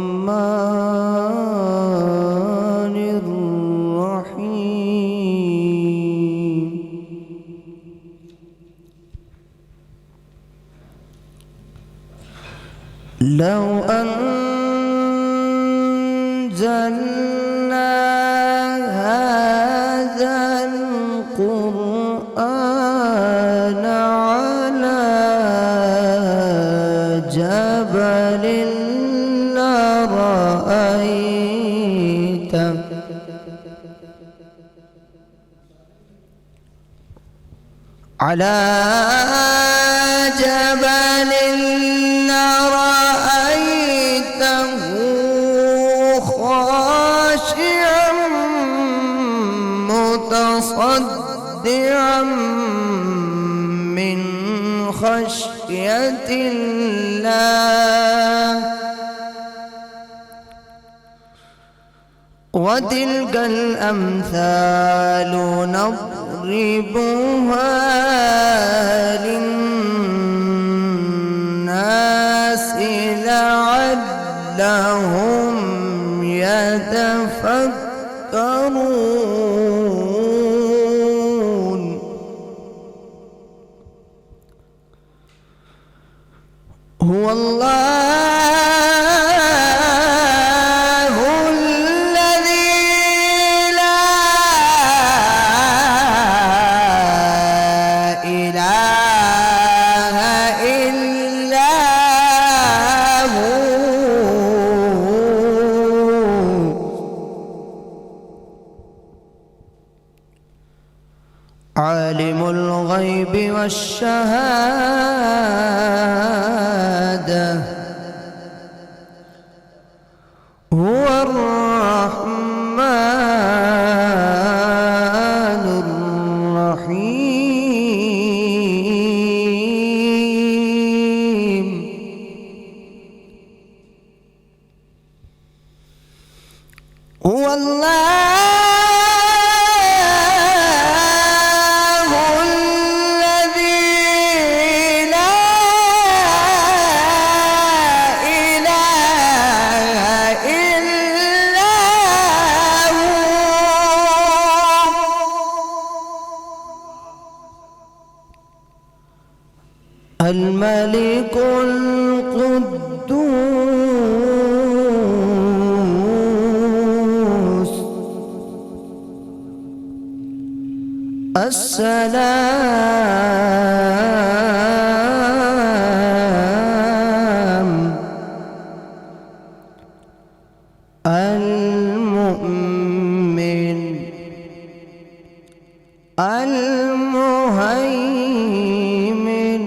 الرحمن الرحيم. لو أنزلنا هذا القرآن على جبل لرأيته خاشعا متصدعا من خشية الله. وتلك الأمثال نضربها للناس لعلهم يتفكرون. هو الله الذي لا إله إلا هو عالم الغيب والشهادة هو الرحمن الرحيم. هو الله الملك القدوس السلام المؤمن المهيمن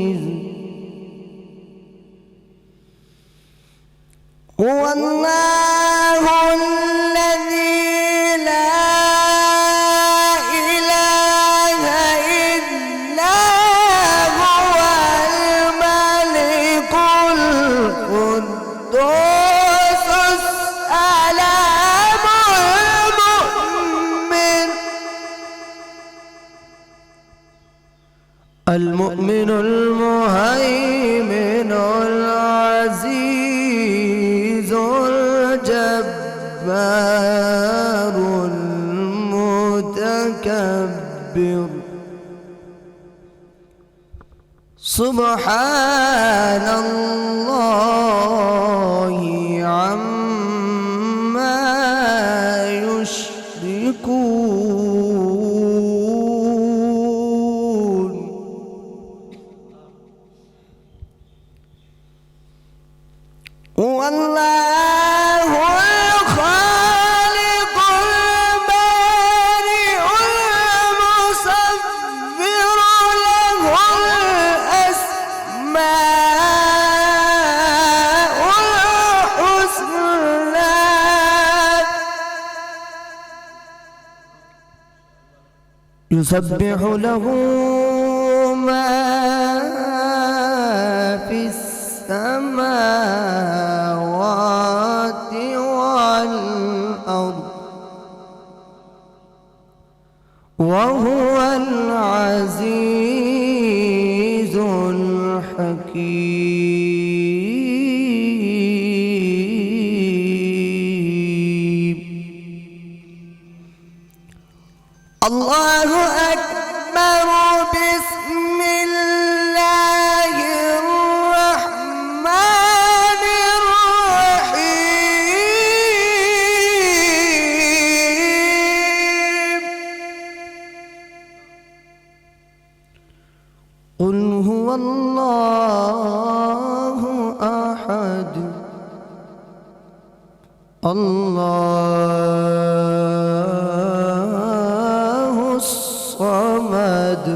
العزيز. هو الله الذي لا إله إلا هو الملك القدوس السلام المؤمن المهيمن العزيز الجبار المتكبر. سبحان الله عما يشركون. هو الله الخالق البارئ المصور له الأسماء الحسنى. يسبح له ما في السماوات والأرض وهو العزيز الحكيم. الله أكبر. بسم الله الرحمن الرحيم. قل هو الله أحد الله الصمد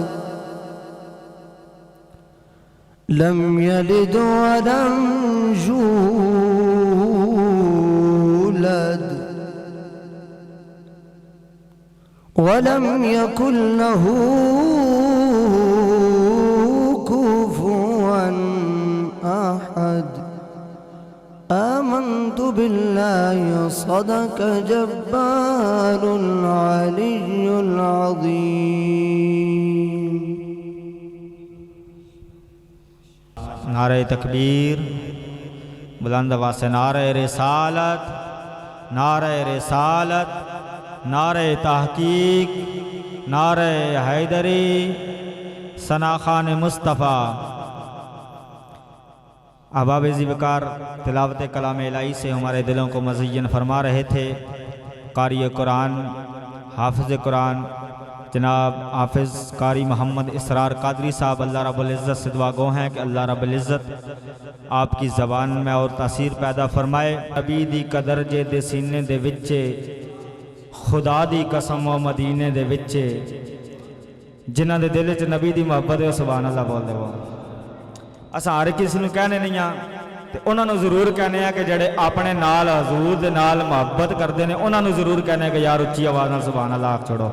لم يلد ولم يولد ولم يكن له كفوا أحد. آمنت بالله صدق جبار العلي العظيم. نعرہ تکبیر، بلند آواز سے نعرہ رسالت، نعرہ رسالت، نعرہ تحقیق، نعرہ حیدری، ثنا خان مصطفیٰ. احباب ذی وقار تلاوت کلام الہی سے ہمارے دلوں کو مزین فرما رہے تھے قاری قرآن، حافظ قرآن جناب حافظ قاری محمد اسرار قادری صاحب. اللہ رب العزت سے دعا گو ہیں کہ اللہ رب العزت آپ کی زبان میں اور تاثیر پیدا فرمائے. نبی دی قدر جے دے سینے دے وچے، خدا دی قسم و مدینے دے وچے، جنہاں دے دل وچ نبی دی محبت ہے سبحان اللہ بول دے. اساں ہر کسی نوں کہنے نہیں ہاں تے انہاں نوں ضرور کہنے ہیں کہ جڑے اپنے نال حضور دے نال محبت کردے نے انہاں نوں ضرور کہنے ہیں کہ یار اچھی آواز نال سبحان اللہ آکھ چھوڑو.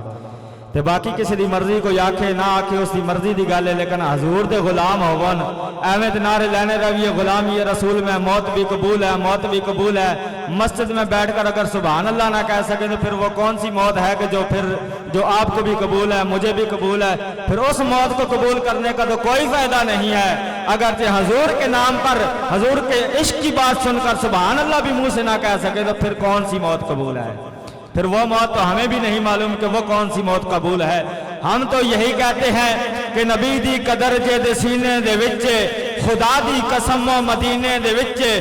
تے باقی کسی دی مرضی کوئی آکھے نہ آکھے اس دی مرضی دی گل ہے، لیکن حضور دے غلام ہون ایویں تے نعرے لینے رویے غلامی رسول میں موت بھی قبول ہے، موت بھی قبول ہے. مسجد میں بیٹھ کر اگر سبحان اللہ نہ کہہ سکے تو پھر وہ کون سی موت ہے کہ جو آپ کو بھی قبول ہے، مجھے بھی قبول ہے. پھر اس موت کو قبول کرنے کا تو کوئی فائدہ نہیں ہے. اگرچہ حضور کے نام پر حضور کے عشق کی بات سن کر سبحان اللہ بھی منہ سے نہ کہہ سکے تو پھر کون سی موت قبول ہے؟ پھر وہ موت تو ہمیں بھی نہیں معلوم کہ وہ کون سی موت قبول ہے. ہم تو یہی کہتے ہیں کہ نبی دی قدر جے دے سینے دے وچے، خدا دی قسم و مدینے دے وچے،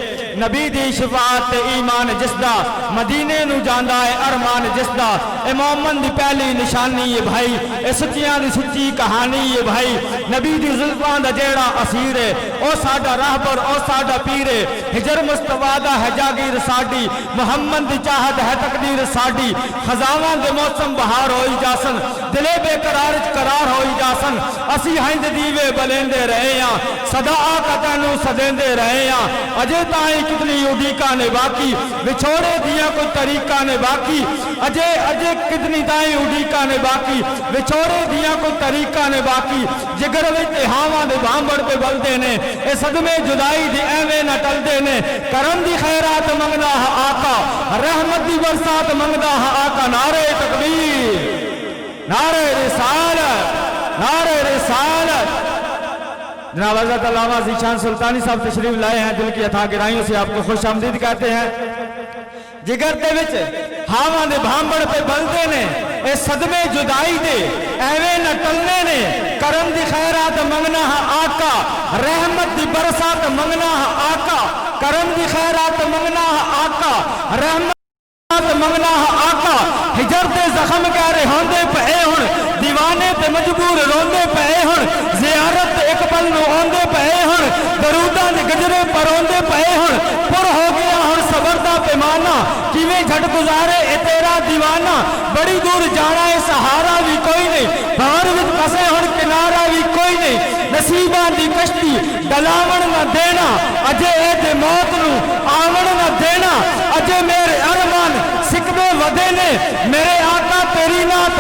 نبی دی شفاعت تے ایمان جس دا، مدینے نو جاندا ہے ارمان جس دا. اے مومن دی پہلی نشانی ہے بھائی، اے سچیاں دی سچی کہانی ہے بھائی. نبی دی زلفاں دا جیڑا اسیر ہے او ساڈا راہبر، او ساڈا پیر ہے. ہجر مصطفیٰ دا ہے جاگیر ساڈی، محمد دی چاہت ہے تقدیر ساڈی. خزاواں دے موسم بہار ہوئی جاسن، دلے بے قرار قرار ہوئی جاسن. اسی ہند دیوے بلیندے رہے ہاں، صدا آقا تینوں سدیندے رہے ہاں. اجے تائیں کتنی اڈیکاں نے باقی، وچھوڑے دیا کوئی طریقہ نے باقی. اجے کتنی تائیں اڈیکاں نے باقی، وچھوڑے دیا کوئی طریقہ نے باقی. جگر وچ ہاواں دے بامبڑ پہ بلدے نے، اے صدمے جدائی دی ایویں نہ ٹلدے نے. کرم دی خیرات منگدا ہے آقا، رحمت دی برسات منگدا ہے آقا. نعرہ تکبیر، نعرہ رسالت، نعرہ رسالت. جناب حضرت علامہ ذیشان سلطانی صاحب تشریف لائے ہیں، دل کی عطا گرائیوں سے آپ کو خوش آمدید کہتے ہیں. جگر دے وچ ہاواں دے بھانبڑ پہ بلدے نے، اے صدمے جدائی دے ایویں نہ ٹلنے نے. کرم دی خیرات منگنا ہے آقا، رحمت دی برسات منگنا ہے آقا. کرم دی خیرات منگنا ہے آقا، رحمت منگنا ہے آقا. ہجر دے زخم گہرے ہوندے پئے ہن، دیوانے تے مجبور روندے پئے ہن. زیارت اقبال نو آندے پئے ہن، دروداں دے گجرے پروندے پئے ہن. پر ہو گیا ہن صبر دا پیمانہ، کیویں جھٹ گزارے اے تیرا دیوانہ. بڑی دور جانا ہے سہارا بھی کوئی نہیں، بہر وچ پھسے ہن کنارا بھی کوئی نہیں. نصیباں دی کشتی ڈلاون نہ دینا، اجے اے تے موت نو آون نہ دینا. اجے میرے ارمان سکھدے ودے نے، میرے آقا تیری نات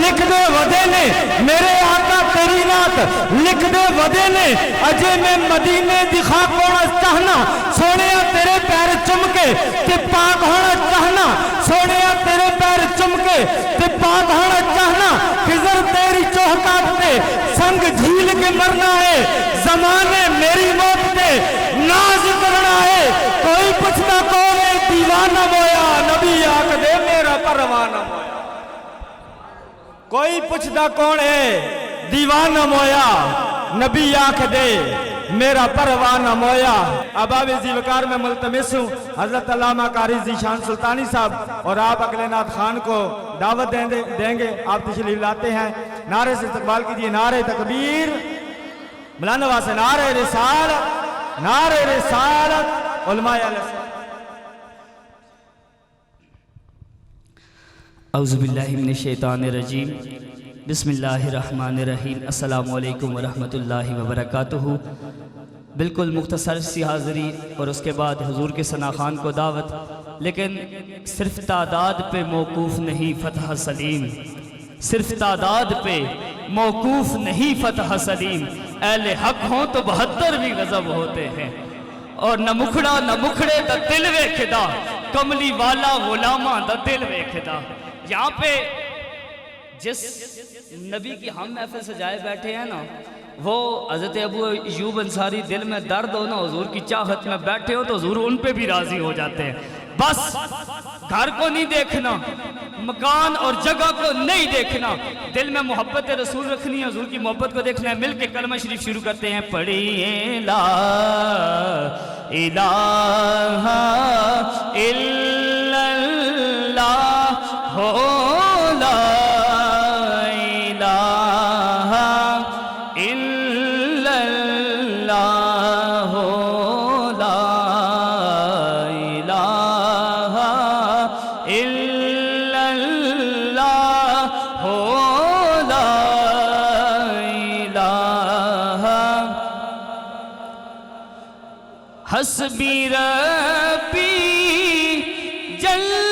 لکھ دے ودے نے. میرے آقا تیری نات لکھ دے ودے نے. اجے میں مدینے دی خاک ہونا چاہنا، سونیا تیرے پیر چم کے تے پاک ہونا چاہنا. سونیا تیرے پیر چم کے تے پاک ہونا چاہنا. روانہ مویا کوئی پوچھدا کون ہے دیوانہ مویا نبی آنکھ دے میرا پروانہ مویا اباب زیوکار میں ملتمس ہوں حضرت علامہ قاری ذیشان سلطانی صاحب اور آپ اگلے نات خان کو دعوت دیں گے آپ تشریف لاتے ہیں نعرے سے استقبال کیجئے نعرہ تکبیر مولانا واسے نعرہ رسالت علماء علیہ اعوذ باللہ من الشیطان الرجیم بسم اللہ الرحمن الرحیم السلام علیکم ورحمۃ اللہ وبرکاتہ بالکل مختصر سی حاضری اور اس کے بعد حضور کے ثنا خان کو دعوت لیکن صرف تعداد پہ موقوف نہیں فتح سلیم صرف تعداد پہ موقوف نہیں فتح سلیم اہل حق ہوں تو 72 بھی غضب ہوتے ہیں اور نہ مکھڑا نہ مکھڑے دا دل ویکھدا کملی والا غلاماں دا دل ویکھدا یہاں پہ جس نبی کی ہم محفل سجائے بیٹھے ہیں نا وہ حضرت ابو ایوب انصاری دل میں درد ہو نا حضور کی چاہت میں بیٹھے ہو تو حضور ان پہ بھی راضی ہو جاتے ہیں بس گھر کو نہیں دیکھنا مکان اور جگہ کو نہیں دیکھنا دل میں محبت رسول رکھنی ہے حضور کی محبت کو دیکھنا ہے مل کے کلمہ شریف شروع کرتے ہیں پڑھیے لا الہ الا اللہ ہو لا الہ الا اللہ ہو لا الہ الا اللہ ہو لا الہ حسبی ربی جل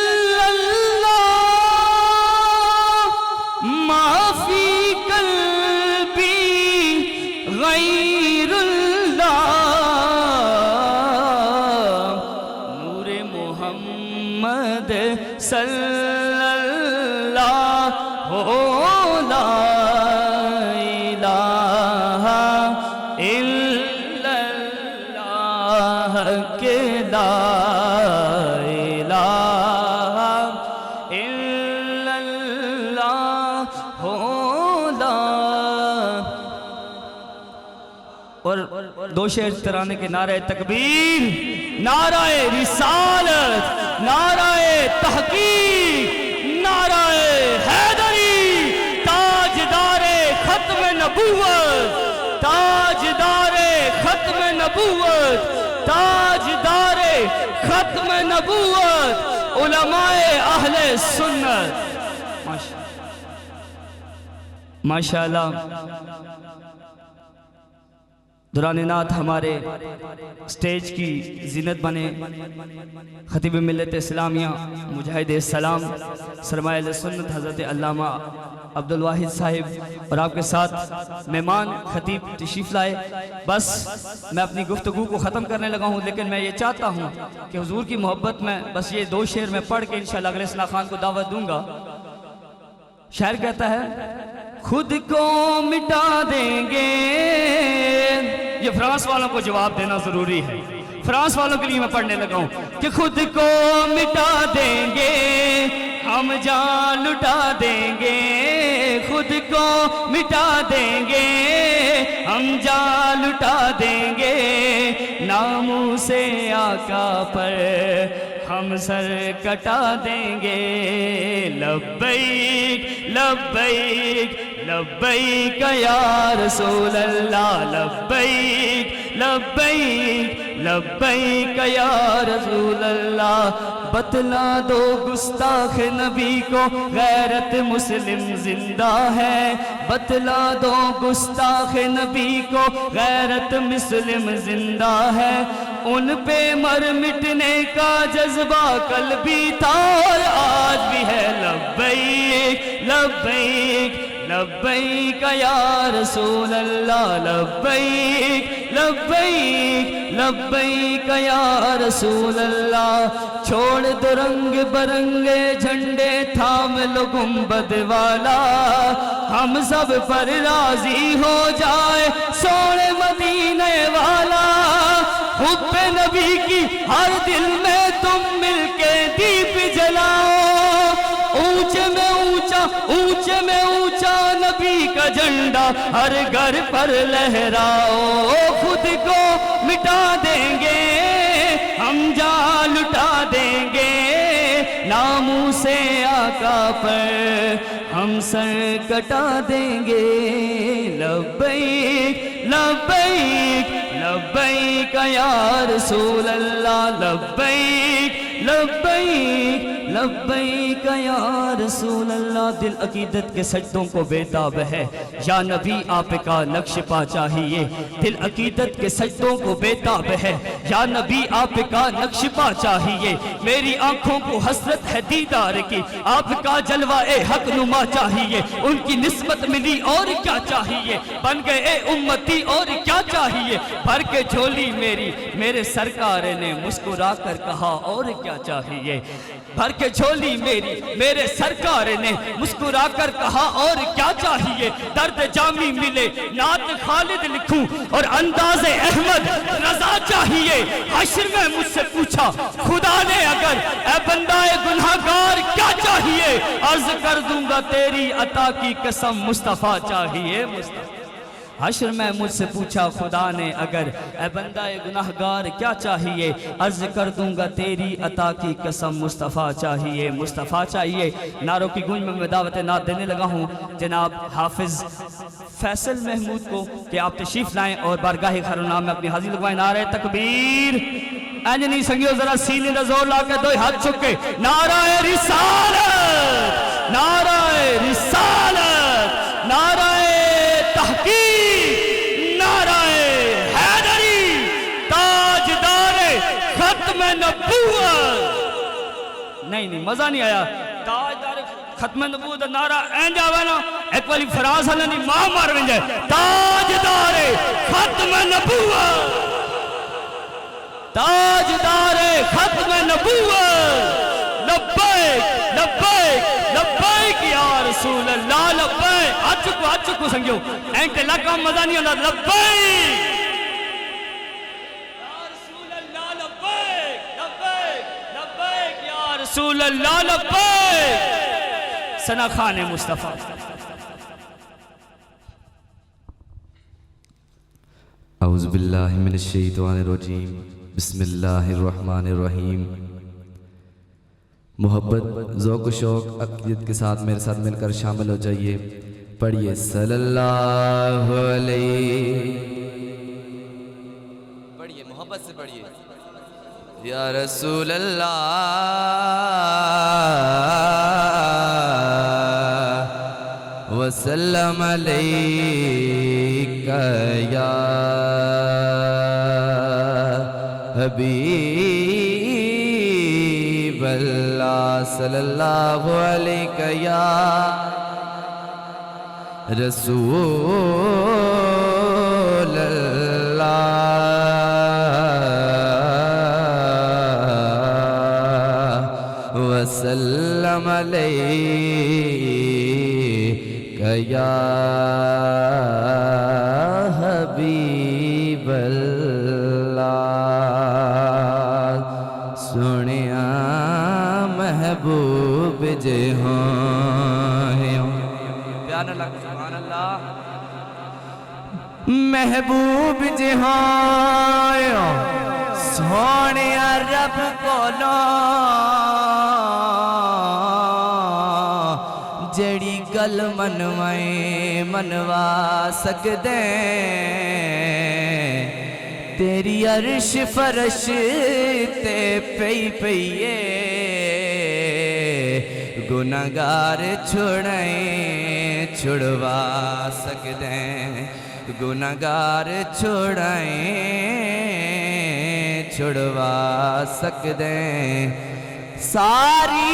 غیر اللہ نور محمد صلی اللہ لا الہ الا اللہ کے لا الہ الا اللہ لا اور دو شعر ترانے کے نعرہ تکبیر نعرہ رسالت نعرہ تحقیق نعرہ حیدری تاجدار ختم نبوت تاجدار ختم نبوت تاجدار ختم نبوت علماء اہل سنت ماشاءاللہ دوران نعت ہمارے سٹیج کی زینت بنے خطیب ملت اسلامیہ مجاہد اسلام سرمایہ سنت حضرت علامہ عبدالواحد صاحب اور آپ کے ساتھ مہمان خطیب تشریف لائے بس میں اپنی گفتگو کو ختم کرنے لگا ہوں لیکن میں یہ چاہتا ہوں کہ حضور کی محبت میں بس یہ دو شعر میں پڑھ کے انشاءاللہ اگلے ثنا خان کو دعوت دوں گا شاعر کہتا ہے خود کو مٹا دیں گے یہ فرانس والوں کو جواب دینا ضروری ہے فرانس والوں کے لیے میں پڑھنے لگا ہوں کہ خود کو مٹا دیں گے ہم جان لٹا دیں گے خود کو مٹا دیں گے ہم جان لٹا دیں گے ناموں سے آقا پر ہم سر کٹا دیں گے لبیک لبیک لبیک یا رسول اللہ لبیک لبیک لبیک یا رسول اللہ بتلا دو گستاخ نبی کو غیرت مسلم زندہ ہے بتلا دو گستاخ نبی کو غیرت مسلم زندہ ہے ان پہ مر مٹنے کا جذبہ کل بھی تھا اور آج بھی ہے لبیک لبیک لبیک یا رسول اللہ لبیک لبیک لبیک یا رسول اللہ چھوڑ دو رنگ برنگے جھنڈے تھام لو گنبد والا ہم سب پر راضی ہو جائے سونے مدینے والا حب نبی کی ہر دل میں تم مل کے دیپ جلاؤ اونچے میں اونچا نبی کا جھنڈا ہر گھر پر لہراؤ، خود کو مٹا دیں گے ہم جان لٹا دیں گے، ناموس آقا پر ہم سر کٹا دیں گے، لبیک لبیک لبیک یا رسول اللہ، لبیک لبیک لبیک یا رسول اللہ۔ دل عقیدت کے سجدوں کو بیتاب ہے، یا نبی آپ کا نقش پا چاہیے، دل عقیدت کے سجدوں کو بیتاب ہے، یا نبی آپ کا نقش پا چاہیے، میری آنکھوں کو حسرت ہے دیدار کی، آپ کا جلوہ حق نما چاہیے، ان کی نسبت ملی اور کیا چاہیے، بن گئے اے امتی اور کیا چاہیے، بھر کے جھولی میری میرے سرکار نے مسکرا کر کہا اور کیا چاہیے، بھر کے جھولی میری میرے سرکار نے مسکرا کر کہا اور کیا چاہیے، درد جامی ملے نعت خالد لکھوں اور انداز احمد رضا چاہیے، حشر میں مجھ سے پوچھا خدا نے اگر اے بندہ گناہگار کیا چاہیے، عرض کر دوں گا تیری عطا کی قسم مصطفیٰ چاہیے، مصطفیٰ۔ حشر میں مجھ سے پوچھا خدا نے اگر اے بندہ گناہگار کیا چاہیے، عرض کر دوں گا تیری عطا کی قسم مصطفیٰ چاہیے، مصطفیٰ چاہیے۔ نعروں کی گونج میں دعوت نعت دینے لگا ہوں جناب حافظ فیصل محمود کو کہ آپ تشریف لائیں اور بارگاہ خیرالنام میں اپنی حاضری لگوائیں۔ نعرہ تکبیر، اینجنی سنگیو ذرا سینے دا زور لا کے دو ہاتھ چکے، نعرہ رسالت، نعرہ رسالت، نعرہ تحقیق، نعرہ حیدری، تاجدار ختم نبوت۔ نہیں مزہ نہیں آیا، تاجدار ختم نبوت نعرہ این جاوے نا ایک والی فراز ہلنی ماں مار ونجے، تاجدار ختم نبوت، تاجدار ختم نبوت، لبیک لبیک لبیک یا رسول اللہ، لبیک۔ آج چکو سنگیو اینٹے لکا مزہ نہیں ہوتا، لبیک یا رسول اللہ، لبیک لبیک لبیک یا رسول اللہ، لبیک۔ ثنا خان مصطفیٰ۔ اعوذ باللہ من الشیطان الرجیم، بسم اللہ الرحمن الرحیم۔ محبت، ذوق و شوق، عقیدت کے ساتھ میرے ساتھ مل کر شامل ہو جائیے، پڑھیے صلی اللہ علیہ، پڑھیے محبت سے پڑھیے، یا رسول اللہ وسلم علیک یا حبیب اللہ، صلی اللہ علیہ یا رسول اللہ وسلم علیک یا حبیب اللہ، سنیا محبوب جے ہوں، پیار اللہ سبحان اللہ، محبوب جہاں سونے رب کولو جڑی گل منوائیں منوا سکدیں، تیری عرش فرش تے پئی پئیے، گناہگار چھوڑائیں چھڑوا سکدیں، گناہگار چھوڑائیں چھڑوا سکدیں، ساری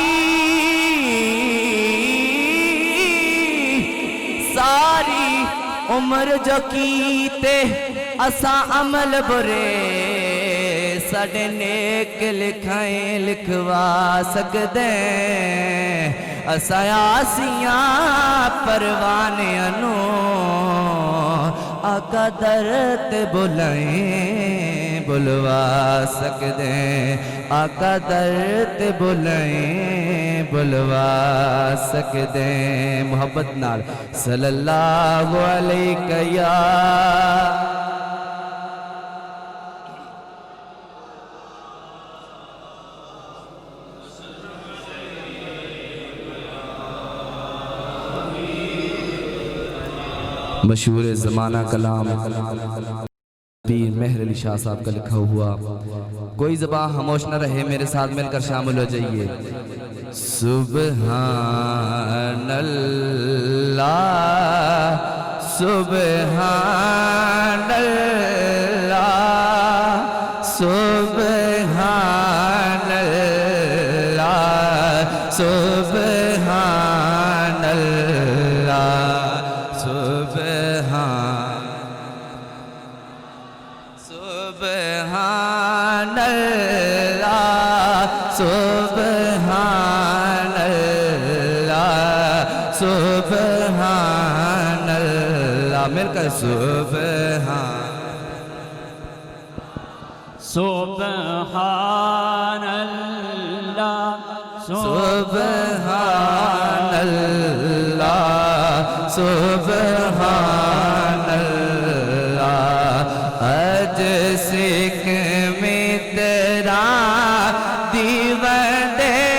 عمر جو کیتے اساں عمل برے، ساڑے نیک لکھائیں لکھوا سکدیں، اساں آسیاں پروانے انو آقا درت بلائیں بلوا سکدیں، آقا درت بلائیں بلوا سکدے محبت نال صلی اللہ علیہ یا مشہور زمانہ کلام پیر مہر علی شاہ صاحب کا لکھا ہوا. کوئی زبان خاموش نہ رہے، میرے ساتھ مل کر شامل ہو جائیے. سبحان اللہ سبحان اللہ سبحان اللہ سبحان اللہ سبحان سبحان اللہ سبحان اللہ سبحان اللہ مل کر سبحان اللہ سبحان اللہ سبحان اللہ اج سکھ میں تیرا دیوندری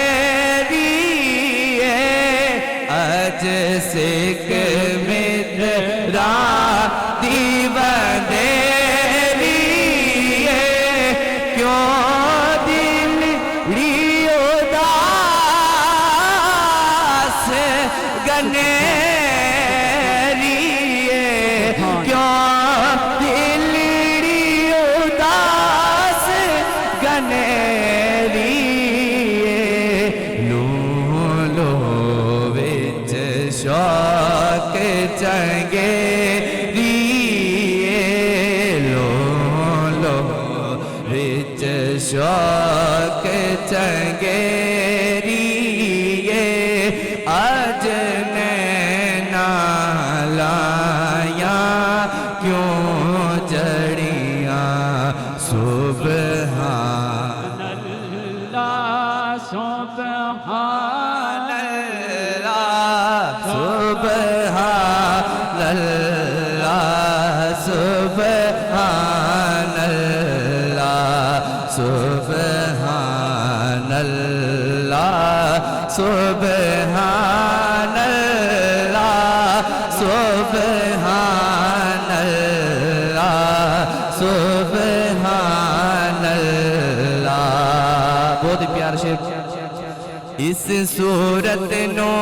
اج سکھ میں تیرا دیوندری کیوں دل ریو داس گنیری کیوں دل ریو داس گنیری لو لو وچ شوق چنگے شوق چنگیری آج نینا لایا کیوں جڑیاں سبحان اللہ سبحان اللہ سبحان اللہ سبحان اللہ سبحان اللہ سبحان اللہ سبحان اللہ سبحان اللہ. بہت ہی پیار شیر. اس صورت نو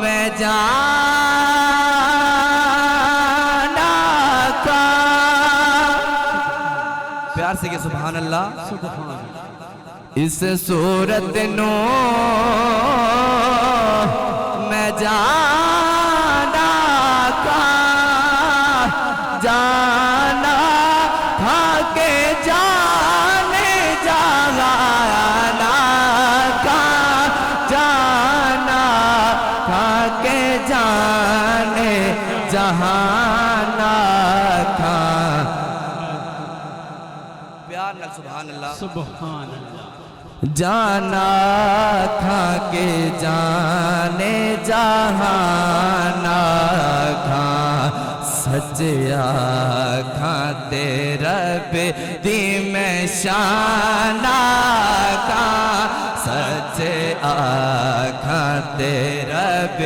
میں پیار سے کہ سبحان اللہ. اس صورت نو میں جانا کا جانا تھا کہ جانے جانا کا جانا تھا کہ جانے جہانا تھا. سبحان اللہ سبحان اللہ. جانا تھا کہ جانے جہانا تھا سچیا کھاتے رب دی میں شانا کا سچ کھاتے رب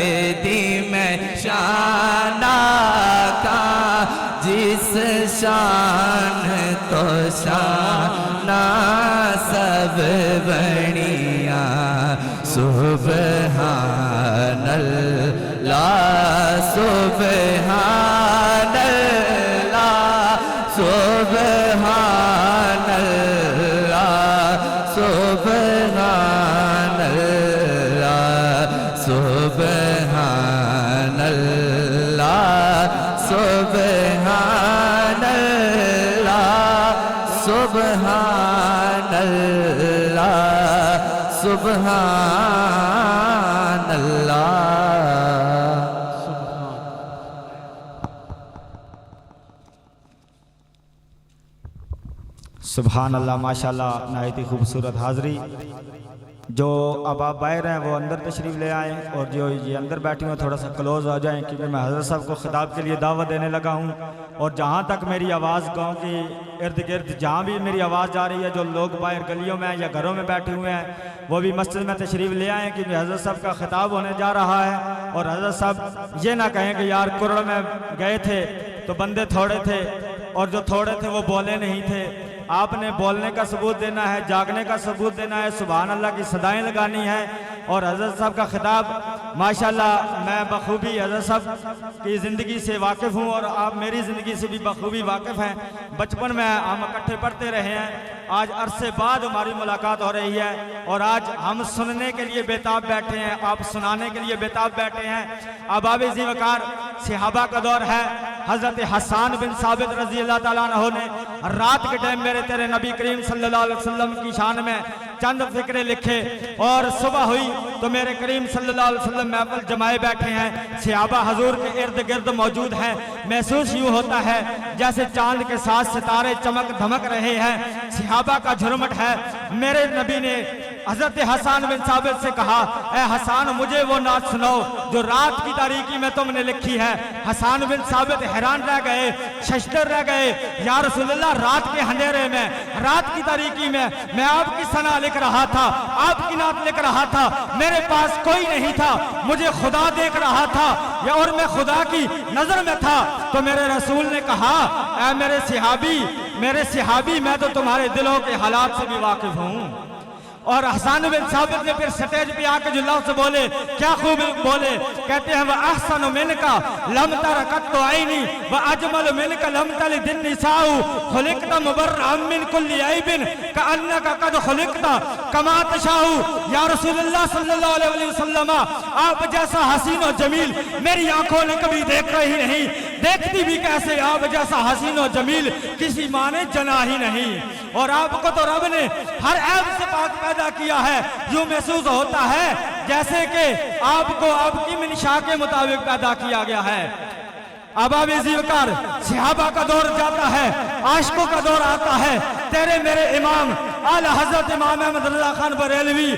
دی میں شانا کا جس شان تو شانہ سب بڑیاں سبحان اللہ سبحان اللہ سبحان اللہ سبحان اللہ سبحان اللہ سبحان اللہ سبحان اللہ سبحان اللہ. سبحان اللہ، ماشاءاللہ، نہایت ہی خوبصورت حاضری۔ جو اب آپ باہر ہیں وہ اندر تشریف لے آئیں، اور جو یہ اندر بیٹھے ہوئے تھوڑا سا کلوز آ جائیں، کیونکہ میں حضرت صاحب کو خطاب کے لیے دعوت دینے لگا ہوں۔ اور جہاں تک میری آواز گاؤں کی ارد گرد جہاں بھی میری آواز جا رہی ہے، جو لوگ باہر گلیوں میں یا گھروں میں بیٹھے ہوئے ہیں وہ بھی مسجد میں تشریف لے آئیں، کیونکہ حضرت صاحب کا خطاب ہونے جا رہا ہے۔ اور حضرت صاحب یہ نہ کہیں کہ یار کرڑ میں گئے تھے تو بندے تھوڑے تھے، اور جو تھوڑے تھے وہ بولے نہیں تھے۔ آپ نے بولنے کا ثبوت دینا ہے، جاگنے کا ثبوت دینا ہے، سبحان اللہ کی صدائیں لگانی ہے۔ اور حضرت صاحب کا خطاب ماشاءاللہ میں بخوبی حضرت صاحب کی زندگی سے واقف ہوں، اور آپ میری زندگی سے بھی بخوبی واقف ہیں۔ بچپن میں ہم اکٹھے پڑھتے رہے ہیں، آج عرصے بعد ہماری ملاقات ہو رہی ہے، اور آج ہم سننے کے لیے بےتاب بیٹھے ہیں، آپ سنانے کے لیے بےتاب بیٹھے ہیں۔ اباب ذی وقار صحابہ کا دور ہے۔ حضرت حسان بن ثابت رضی اللہ تعالیٰ عنہ نے رات کے ٹائم میرے تیرے نبی کریم صلی اللہ علیہ وسلم کی شان میں چند فکرے لکھے، اور صبح ہوئی تو میرے کریم صلی اللہ علیہ وسلم محفل جمائے بیٹھے ہیں، صحابہ حضور کے ارد گرد موجود ہیں۔ محسوس یوں ہوتا ہے جیسے چاند کے ساتھ ستارے چمک دھمک رہے ہیں، صحابہ کا جھرمٹ ہے۔ میرے نبی نے حضرت حسان بن ثابت سے کہا، اے حسان مجھے وہ نعت سناؤ جو رات کی تاریکی میں تم نے لکھی ہے۔ حسان بن ثابت حیران رہ گئے، ششدر رہ گئے، یا رسول اللہ رات کے اندھیرے میں، رات کی تاریکی میں آپ کی ثنا لکھ رہا تھا، آپ کی نعت لکھ رہا تھا، میرے پاس کوئی نہیں تھا، مجھے خدا دیکھ رہا تھا، اور میں خدا کی نظر میں تھا۔ تو میرے رسول نے کہا، اے میرے صحابی میں تو تمہارے دلوں کے حالات سے بھی واقف ہوں۔ اور حسان بن ثابت نے پھر سٹیج پہ آ کے جو لفظ بولے کیا خوب بولے، کہتے ہیں وَأَحْسَنُ مِنْكَ لَمْ تَرَ قَطُّ عَيْنِي وَأَجْمَلُ مِنْكَ لَمْ تَلِدِ النِّسَاءُ خُلِقْتَ مُبَرَّأً مِنْ كُلِّ عَيْبٍ كَأَنَّكَ قَدْ خُلِقْتَ كَمَا تَشَاءُ۔ یا رسول اللہ صلی اللہ علیہ وسلم، آپ جیسا حسین و جمیل میری آنکھوں نے کبھی دیکھا ہی نہیں، دیکھتی بھی کیسے آپ جیسا حسین و جمیل کسی ماں نے جنا ہی نہیں۔ اور آپ کو تو رب نے ہر عیب سے پاک پیدا کیا ہے، یوں محسوس ہوتا ہے جیسے کہ آپ کو آپ کی منشا کے مطابق پیدا کیا گیا ہے۔ اباب ذی وقار صحابہ کا دور جاتا ہے، عاشقوں کا دور آتا ہے۔ تیرے میرے امام اعلی حضرت امام احمد رضا خان بریلوی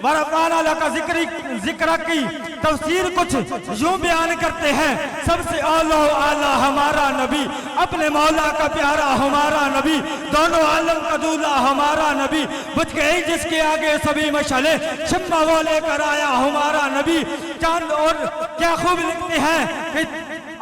ورفعنا لک ذکر کی تفسیر کچھ یوں بیان کرتے ہیں، سب سے اعلیٰ ہمارا نبی، اپنے مولا کا پیارا ہمارا نبی، دونوں عالم کا دولہ ہمارا نبی، بجھ گئی جس کے آگے سبھی مشعلیں، شمع وہ لے کر آیا ہمارا نبی۔ چاند اور کیا خوب لکھتے ہیں کہ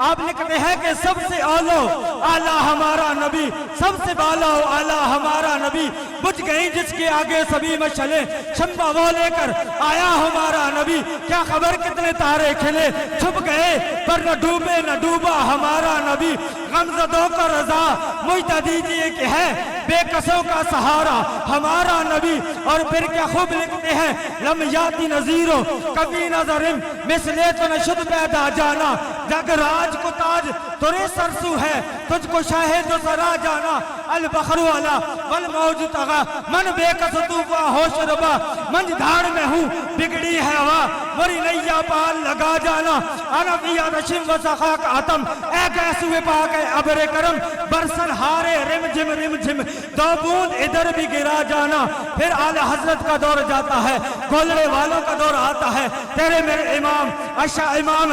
آپ لکھتے ہیں کہ سب سے اعلیٰ ہمارا نبی، سب سے بالا اعلیٰ ہمارا نبی، بجھ گئی جس کے آگے سبھی مشعلیں، شمع وہ لے کر آیا ہمارا نبی۔ کیا خبر کتنے تارے کھلے چھپ گئے پر نہ ڈوبے نہ ڈوبا ہمارا نبی۔ غمزدوں کو رضا مجھتا دیجئے کہ ہے بے کسوں کا سہارا ہمارا نبی۔ اور پھر کیا خوب لکھتے ہیں، لم یاتی نظیرو کبھی نظرم مثلے تو نشد پیدا جانا، جگ راج کو تاج ترے سرسو ہے، تجھ کو شاہد و سرا جانا، البحر والا والموج تغا من بے کس طوفا ہوش ربا، منج دھاڑ میں ہوں بگڑی ہے ہوا مری نیا پال لگا جانا، انا فی رشم و سخاک آتم اے گیسوے پاک اے عبر کرم، برسن ہارے رم جم دو بوند ادھر بھی گرا جانا۔ پھر اعلی حضرت کا دور جاتا ہے، گولڑے والوں کا دور آتا ہے۔ تیرے میرے امام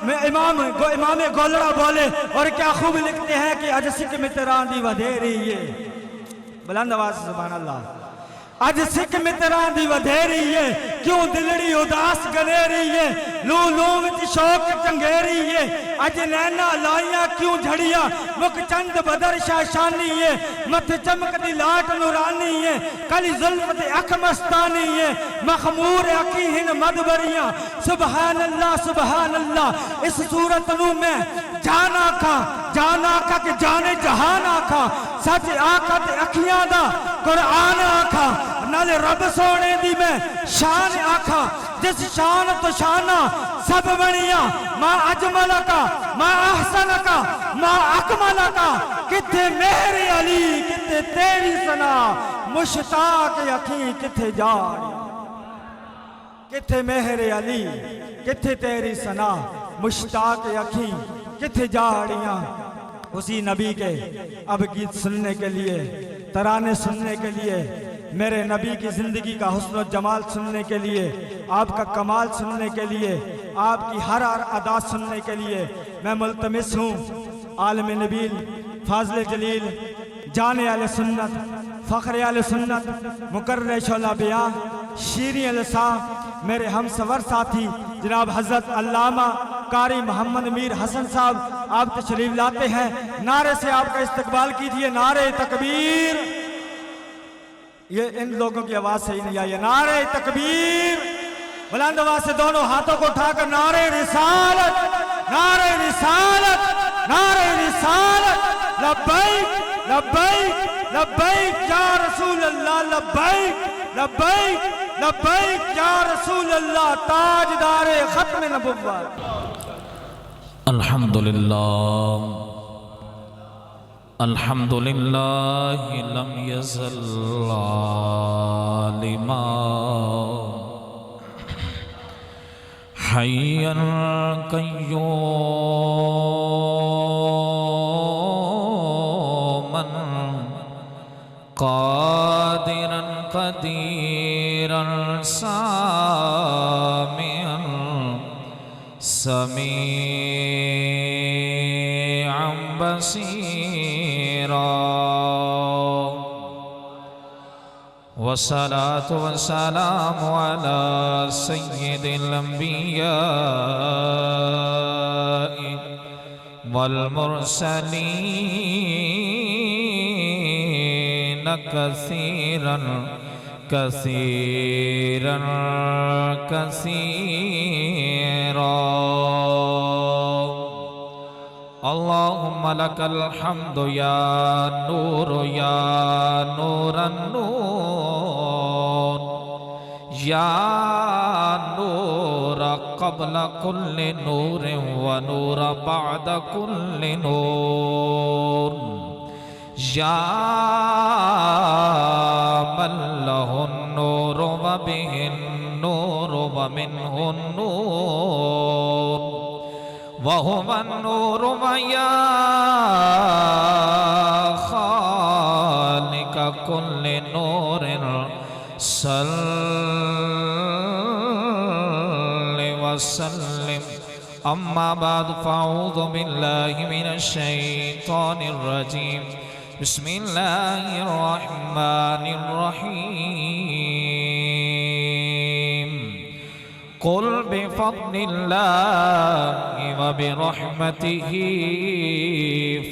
امام گولڑا بولے، اور کیا خوب لکھتے ہیں کہ اج سکھ متران دی ودھیری ہے، بلند آواز سبحان اللہ، اج سکھ متران دی ودھیری ہے، کیوں دلڑی اداس گنیری ہے، لو وچ شوق چنگیری ہے، اج نینا لائیاں کیوں جھڑیاں، مک چند بدر شاشانی ہے، مت چمک دی لاٹ نورانی ہے، کلی ظلمت اکھ مستانی ہے، مخمور اکیہن مدبریاں، سبحان اللہ۔ اس صورت نو میں جان آکھا کہ جانے جہان آکھا، سچ آکھا تے اکھیاں دا قرآن آکھا، نالے رب سونے دی میں شان آکھا، جس شان تو شانہ سب بنیاں، ما اجمل کا ما احسن کا ما اکمل کا، کتھے مہر علی کتھے تیری ثنا، مشتاق اکھیں کتھے جاڑی، کتھے مہر علی کتھے تیری ثنا، مشتاق اکھیں کتھے جاڑیاں۔ اسی نبی کے اب گیت سننے کے لیے ترانے سننے کے لیے، میرے نبی کی زندگی کا حسن و جمال سننے کے لیے، آپ کا کمال سننے کے لیے، آپ کی ہر ادا سننے کے لیے میں ملتمس ہوں عالم نبیل، فاضل جلیل، جان اہل سنت، فخر اہل سنت، مقرر شعلہ بیاں، شیریں لساں، میرے ہم سفر ساتھی جناب حضرت علامہ قاری محمد میر حسن صاحب آپ تشریف لاتے ہیں، نعرے سے آپ کا استقبال کیجئے، نعرے تکبیر۔ یہ ان لوگوں کی آواز سے ہی نہیں آئی ہے، نعرے تکبیر، بلند آواز سے دونوں ہاتھوں کو اٹھا کر نعرے رسالت، نعرے رسالت، نعرے رسالت، لبیک لبیک لبیک یا رسول اللہ، لبیک لبیک لبیک یا رسول اللہ، تاجدار ختم نبوت۔ الحمدللہ الحمدللہ لم یزل عالما حیا قیوما قادرا قدیرا سامعا سمیعا بصیرا، والصلاة والسلام على سید الانبیاء والمرسلین کثیرا کثیرا کثیرا۔ اللہم لک الحمد یا نور یا نور النور، یا نور قبل کل نور و نور بعد کل نور، یا من لہ النور و بہ النور و منہ النور، وَهُوَ النُّورُ وَيَا خَالِقَ كُلِّ نُورٍ صَلِّ وَسَلِّمْ۔ أما بعد فأعوذ بالله من الشيطان الرجيم، بسم الله الرحمن الرحيم، قل بفضل الله وبرحمته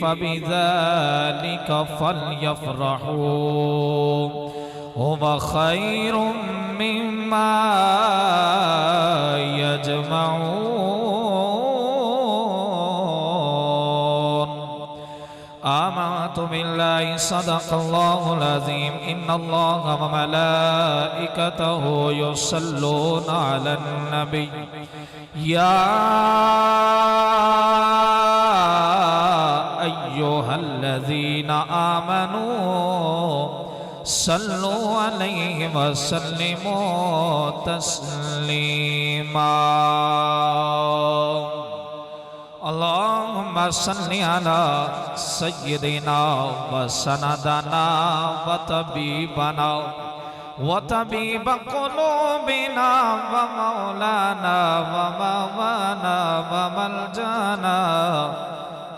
فبذلك فليفرحوا هو خير مما يجمعون۔ آمنت بالله صدق الله العظيم، إن الله وملائكته يصلون على النبي، يا أيها الذين آمنوا صلوا عليه وسلموا تسليما۔ اللهم صل على سيدنا وسندنا وطبيبنا وطبيب قلوبنا ومولانا ومولانا وملجانا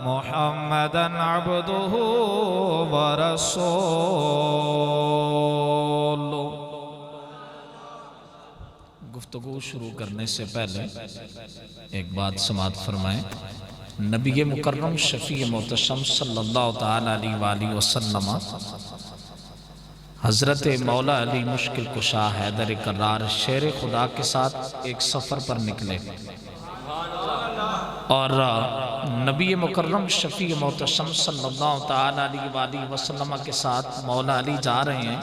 محمدا عبده ورسوله۔ گفتگو شروع کرنے سے پہلے ایک بات سماعت فرمائیں، نبی مکرم شفیع محتشم صلی اللہ تعالیٰ علیہ وآلہ وسلم حضرت مولا علی مشکل کشا حیدر کرار شیر خدا کے ساتھ ایک سفر پر نکلے، اور نبی مکرم شفیع محتشم صلی اللہ تعالیٰ علیہ وآلہ وسلم کے ساتھ مولا علی جا رہے ہیں،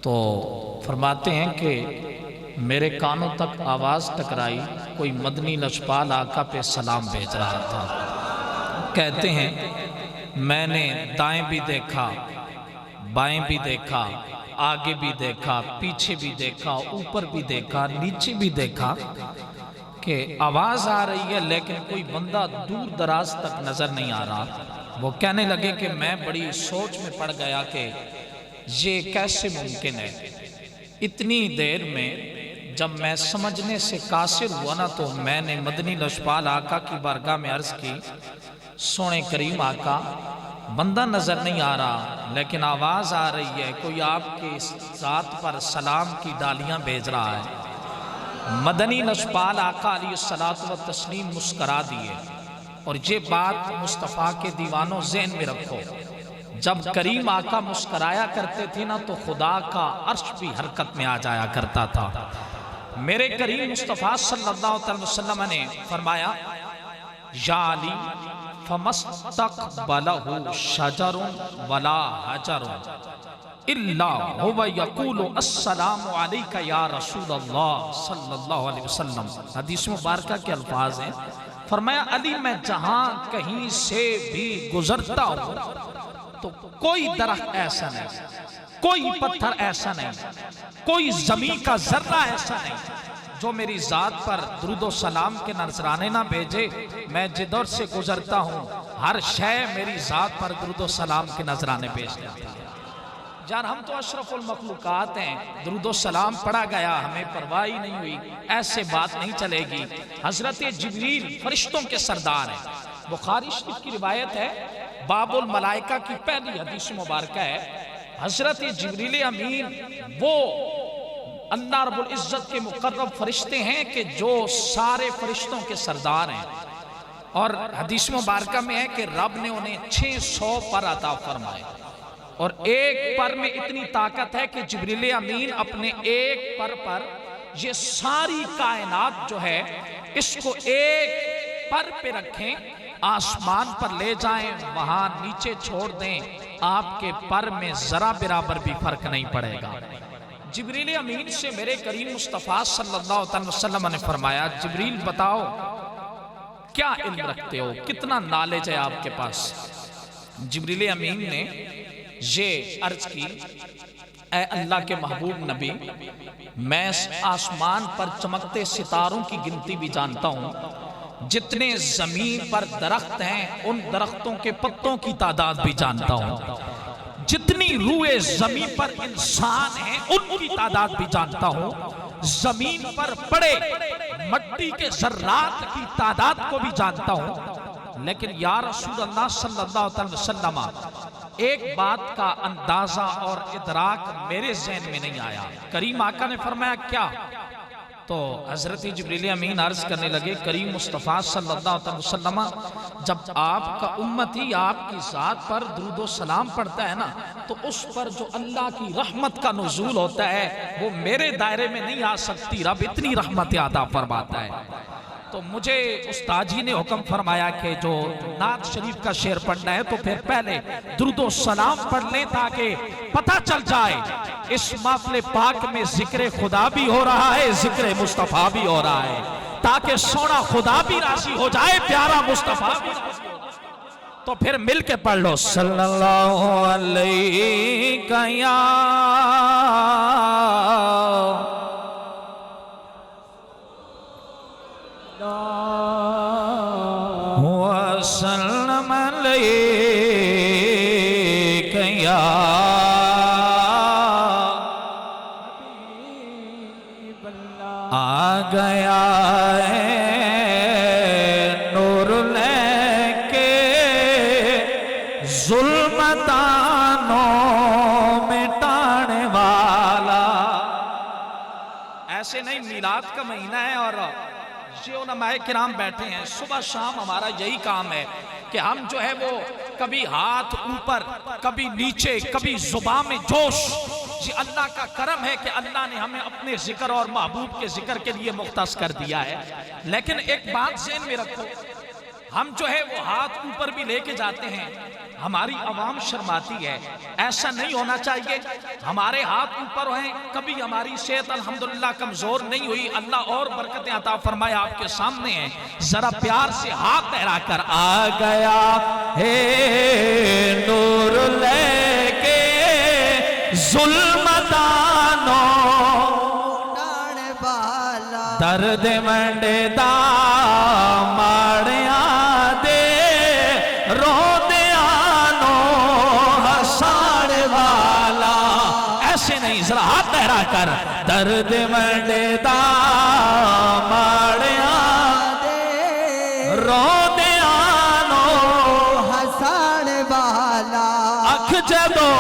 تو فرماتے ہیں کہ میرے کانوں تک آواز ٹکرائی، کوئی مدنی لجپال آقا پہ سلام بھیج رہا تھا۔ کہتے ہیں میں نے دائیں بھی دیکھا، بائیں بھی دیکھا، آگے بھی دیکھا، پیچھے بھی دیکھا، اوپر بھی دیکھا، نیچے بھی دیکھا کہ آواز آ رہی ہے لیکن کوئی بندہ دور دراز تک نظر نہیں آ رہا۔ وہ کہنے لگے کہ میں بڑی سوچ میں پڑ گیا کہ یہ کیسے ممکن ہے. اتنی دیر میں جب میں سمجھنے سے قاصر ہوا نا تو میں نے مدنی لشپال آقا کی بارگاہ میں عرض کی سونے کریم آقا بندہ نظر نہیں آ رہا لیکن آواز آ رہی ہے کوئی آپ کے ذات پر سلام کی ڈالیاں بھیج رہا ہے. مدنی لشپال آقا علیہ الصلوۃ والتسلیم مسکرا دیے. اور یہ بات مصطفیٰ کے دیوانوں ذہن میں رکھو، جب کریم آقا مسکرایا کرتے تھے نا تو خدا کا عرش بھی حرکت میں آ جایا کرتا تھا. میرے کریم مصطفیٰ صلی اللہ علیہ وسلم نے فرمایا یا علی فَمَسْتَقْبَلَهُ شَجَرٌ وَلَا حَجَرٌ إِلَّا هُوَ يَقُولُ السَّلَامُ عَلَيْكَ يَا رَسُولَ اللَّهِ صلی اللہ علیہ وسلم. حدیث مبارکہ کے الفاظ ہیں. فرمایا علی میں جہاں کہیں سے بھی گزرتا ہوں تو کوئی درخت ایسا نہیں، کوئی پتھر ایسا نہیں، کوئی زمین کا ذرہ ایسا نہیں جو میری ذات پر درود و سلام کے نذرانے نہ بھیجے. میں جدھر سے گزرتا ہوں ہر شے میری ذات پر درود و سلام کے نذرانے بھیج دیتا ہے. جان ہم تو اشرف المخلوقات ہیں، درود و سلام پڑھا گیا ہمیں پرواہ ہی نہیں ہوئی، ایسے بات نہیں چلے گی. حضرت جبریل فرشتوں کے سردار ہیں. بخاری شریف کی روایت ہے، باب الملائکہ کی پہلی حدیث مبارکہ ہے. حضرت جبریل امین وہ اللہ رب العزت کے مقرب فرشتے ہیں کہ جو سارے فرشتوں کے سردار ہیں. اور حدیث مبارکہ میں ہے کہ رب نے انہیں 600 پر عطا فرمائے، اور ایک پر میں اتنی طاقت ہے کہ جبریل امین اپنے ایک پر یہ ساری کائنات جو ہے اس کو ایک پر پہ رکھیں، آسمان پر لے جائیں، وہاں نیچے چھوڑ دیں، آپ کے پر میں ذرا برابر بھی فرق نہیں پڑے گا. جبریل امین سے میرے کریم مصطفیٰ صلی اللہ علیہ وسلم نے فرمایا جبریل بتاؤ کیا علم رکھتے ہو، کتنا نالج ہے آپ کے پاس. جبریل امین نے یہ عرض کی اے اللہ کے محبوب نبی، میں آسمان پر چمکتے ستاروں کی گنتی بھی جانتا ہوں، جتنے زمین پر درخت ہیں ان درختوں کے پتوں کی تعداد بھی جانتا ہوں، جتنی روئے زمین پر انسان ہیں ان کی تعداد بھی جانتا ہوں، زمین پر پڑے مٹی کے ذرات کی تعداد کو بھی جانتا ہوں. لیکن یا رسول اللہ صلی اللہ علیہ وسلم ایک بات کا اندازہ اور ادراک میرے ذہن میں نہیں آیا. کریم آقا نے فرمایا کیا؟ تو حضرت جبریل امین عرض کرنے لگے کریم مصطفیٰ صلی اللہ علیہ وسلم جب آپ کا امتی آپ کی ذات پر درود و سلام پڑھتا ہے نا تو اس پر جو اللہ کی رحمت کا نزول ہوتا ہے وہ میرے دائرے میں نہیں آ سکتی، رب اتنی رحمت عطا فرماتا ہے. تو مجھے استاد جی نے حکم فرمایا کہ جو نعت شریف کا شعر پڑھنا ہے تو پھر پہلے درود و سلام پڑھ لیں تاکہ پتہ چل جائے اس محفل پاک میں ذکر خدا بھی ہو رہا ہے، ذکر مصطفیٰ بھی ہو رہا ہے، تاکہ سونا خدا بھی راضی ہو جائے، پیارا مصطفیٰ بھی راضی ہو جائے. تو پھر مل کے پڑھ لو صلی اللہ علیہ یا وسلم علیک یا آ گیا نور لے کے ظلمتانوں مٹانے والا. ایسے نہیں، میلاد کا مہینہ ہے اور یہ علماء کرام بیٹھے ہیں، صبح شام ہمارا یہی کام ہے کہ ہم جو ہے وہ کبھی ہاتھ اوپر کبھی نیچے کبھی زبان میں جوش. یہ اللہ کا کرم ہے کہ اللہ نے ہمیں اپنے ذکر اور محبوب کے ذکر کے لیے مختص کر دیا ہے. لیکن ایک بات ذہن میں رکھو، ہم جو ہے وہ ہاتھ اوپر بھی لے کے جاتے ہیں، ہماری عوام شرماتی ہے، ایسا نہیں ہونا چاہیے. ہمارے ہاتھ اوپر ہیں، کبھی ہماری صحت الحمدللہ کمزور نہیں ہوئی، اللہ اور برکتیں عطا فرمائے. آپ کے سامنے ہیں، ذرا پیار سے ہاتھ لہرا کر آ گیا ہے نور لے کے ظلمتانوں درد منڈے دا ماڑیاں دے رو دیا ہاتھ لہرا کر درد منڈے دا ماڑیاں رو دیانو حسان والا اکھ جدو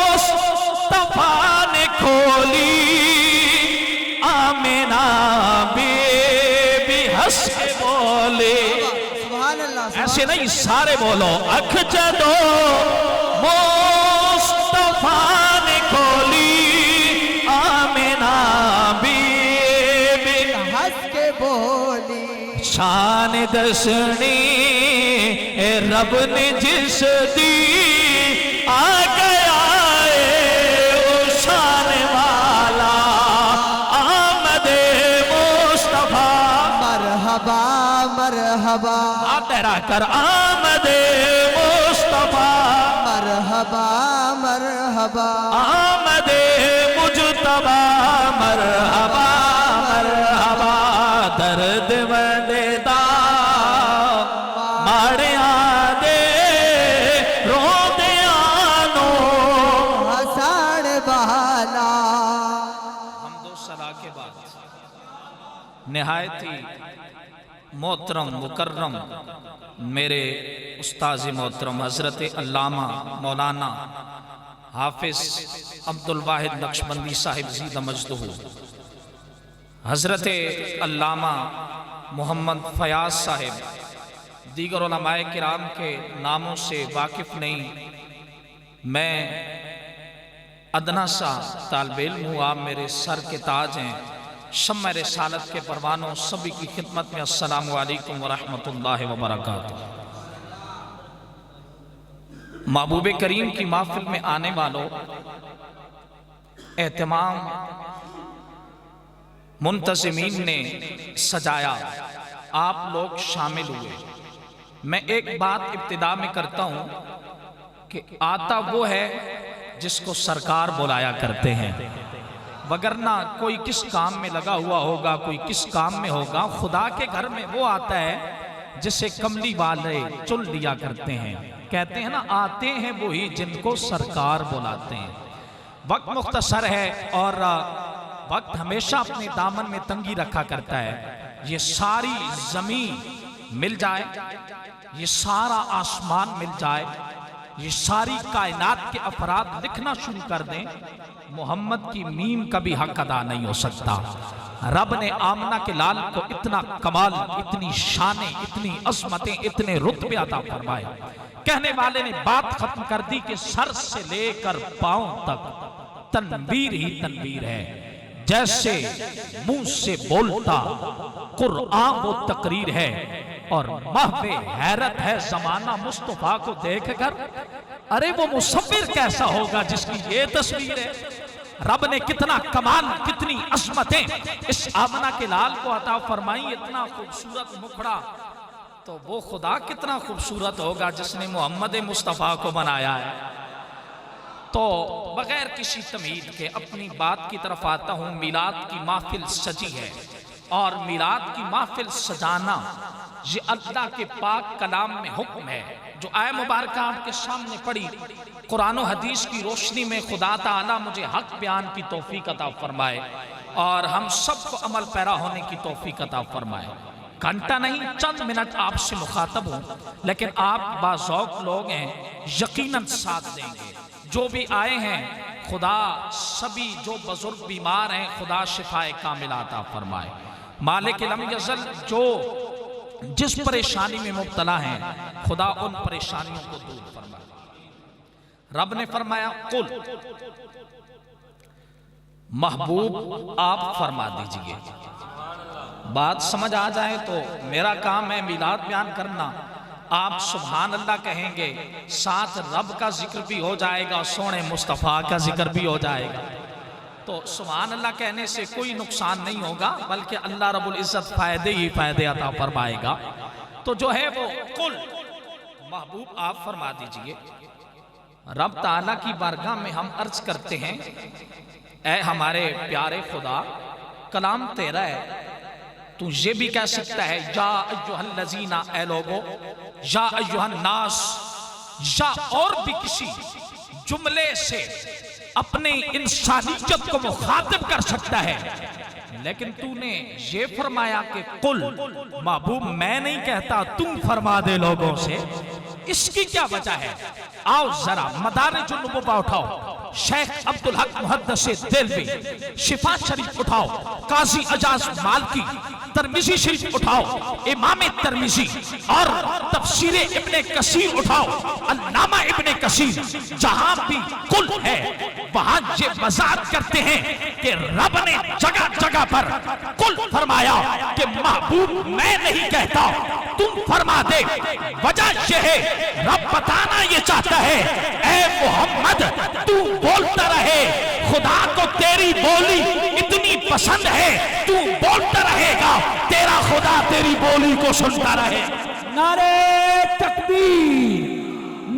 مصطفیٰ نے کھولی آمینہ بی بی ہنس کے بولے سبحان اللہ ایسے نہیں سارے بولو اکھ جدو مصطفیٰ نے کھولی آمینہ بی بی ہنس کے بولی شان دسنی اے رب نے جس دی آ گیا اے او شان والا آمد مصطفیٰ مرحبا مرحبا تیرا کر آمد مصطفیٰ مرحبا مرحبا آمد مجتبی مرحبا مرحبا درد منڈے دا ماڑیاں دے رو دیانو حسان والا حمد و ثنا کے بعد نہایت ہی محترم مکرم میرے استاذ محترم حضرت علامہ مولانا حافظ عبدالواحد نقشبندی صاحب زید مجدہ حضرت علامہ محمد فیاض صاحب دیگر علماء کرام کے ناموں سے واقف نہیں میں ادنا سا طالب علم ہوں آپ میرے سر کے تاج ہیں شمع رسالت کے پروانوں سبھی کی خدمت میں السلام علیکم ورحمۃ اللہ وبرکاتہ محبوب کریم کی محفل میں آنے والوں اہتمام منتظمین نے سجایا آپ لوگ شامل ہوئے میں ایک بات ابتدا میں کرتا ہوں کہ آتا وہ ہے جس کو سرکار بلایا کرتے ہیں وگرنہ کوئی کس کام میں لگا ہوا ہوگا کوئی کس کام میں ہوگا خدا کے گھر میں وہ آتا ہے جسے کملی والے چن لیا کرتے ہیں کہتے ہیں نا آتے ہیں وہی جن کو سرکار بلاتے ہیں وقت مختصر ہے اور وقت ہمیشہ اپنے دامن میں تنگی رکھا کرتا ہے یہ ساری زمین مل جائے یہ سارا آسمان مل جائے یہ ساری کائنات کے افراد لکھنا شروع کر دیں محمد کی میم کا بھی حق ادا نہیں ہو سکتا رب نے آمنہ کے لال کو اتنا کمال اتنی شانیں اتنی عظمتیں اتنے رتبے عطا فرمائے کہنے والے نے بات ختم کر دی کہ سر سے لے کر پاؤں تک تنویر ہی تنویر ہے جیسے منہ سے بولتا قرآن وہ تقریر ہے اور محو حیرت ہے زمانہ مصطفیٰ کو دیکھ کر ارے وہ مصور کیسا ہوگا جس کی یہ تصویر ہے رب نے کتنا کمال کتنی عظمتیں اس آمنہ کے لال کو عطا فرمائی اتنا خوبصورت مکھڑا تو وہ خدا کتنا خوبصورت ہوگا جس نے محمد مصطفیٰ کو بنایا ہے تو بغیر کسی تمہید کے اپنی بات کی طرف آتا ہوں میلاد کی محفل سجی ہے اور میلاد کی محفل سجانا یہ اللہ کے پاک کلام میں حکم ہے جو آئے مبارکہ آپ کے سامنے پڑی قرآن و حدیث کی روشنی میں خدا تعالیٰ مجھے حق بیان کی توفیق عطا فرمائے اور ہم سب کو عمل پیرا ہونے کی توفیق عطا فرمائے گھنٹہ نہیں چند منٹ آپ سے مخاطب ہوں لیکن آپ باذوق لوگ ہیں یقیناً ساتھ دیں گے جو بھی آئے ہیں خدا سبھی جو بزرگ بیمار ہیں خدا شفاء کامل عطا فرمائے مالک لم یزل جو جس پریشانی میں مبتلا ہیں خدا ان پریشانیوں کو دور فرمائے رب نے فرمایا قل محبوب آپ فرما دیجئے بات سمجھ آ جائے تو میرا کام ہے میلاد بیان کرنا آپ سبحان اللہ کہیں گے ساتھ رب کا ذکر بھی ہو جائے گا سونے مصطفیٰ کا ذکر بھی ہو جائے گا تو سبحان اللہ کہنے سے کوئی نقصان نہیں ہوگا بلکہ اللہ رب العزت فائدے ہی فائدے عطا فرمائے گا تو جو ہے وہ قل محبوب آپ فرما دیجئے رب تعالیٰ کی بارگاہ میں ہم عرض کرتے ہیں اے ہمارے پیارے خدا کلام تیرا ہے تو یہ بھی کہہ سکتا ہے یا ایوہ الذین اے لوگو یا ایوہ الناس یا اور بھی کسی جملے سے اپنے انسانیت کو مخاطب کر سکتا ہے، لیکن تو نے یہ فرمایا کہ قل، محبوب میں نہیں کہتا، تم فرما دے لوگوں سے، اس کی کیا وجہ ہے؟ آؤ ذرا مدارج النبوہ اٹھاؤ، شیخ عبدالحق محدث دہلوی شفا شریف اٹھاؤ، قاضی اجاز مالکی ترمذی شریف اٹھاؤ، امام ترمذی اور تفسیر ابن کثیر اٹھاؤ، علامہ ابن کثیر، جہاں بھی قل ہے وہاں یہ وضاحت کرتے ہیں کہ رب نے جگہ جگہ پر قل فرمایا کہ محبوب میں نہیں کہتا، تم فرما دے۔ وجہ یہ ہے رب بتانا یہ چاہتا ہے اے محمد تو بولتا رہے، خدا کو تیری بولی اتنی پسند ہے، تو بولتا رہے گا، تیرا خدا تیری بولی کو سنتا رہے۔ نعرہ تکبیر،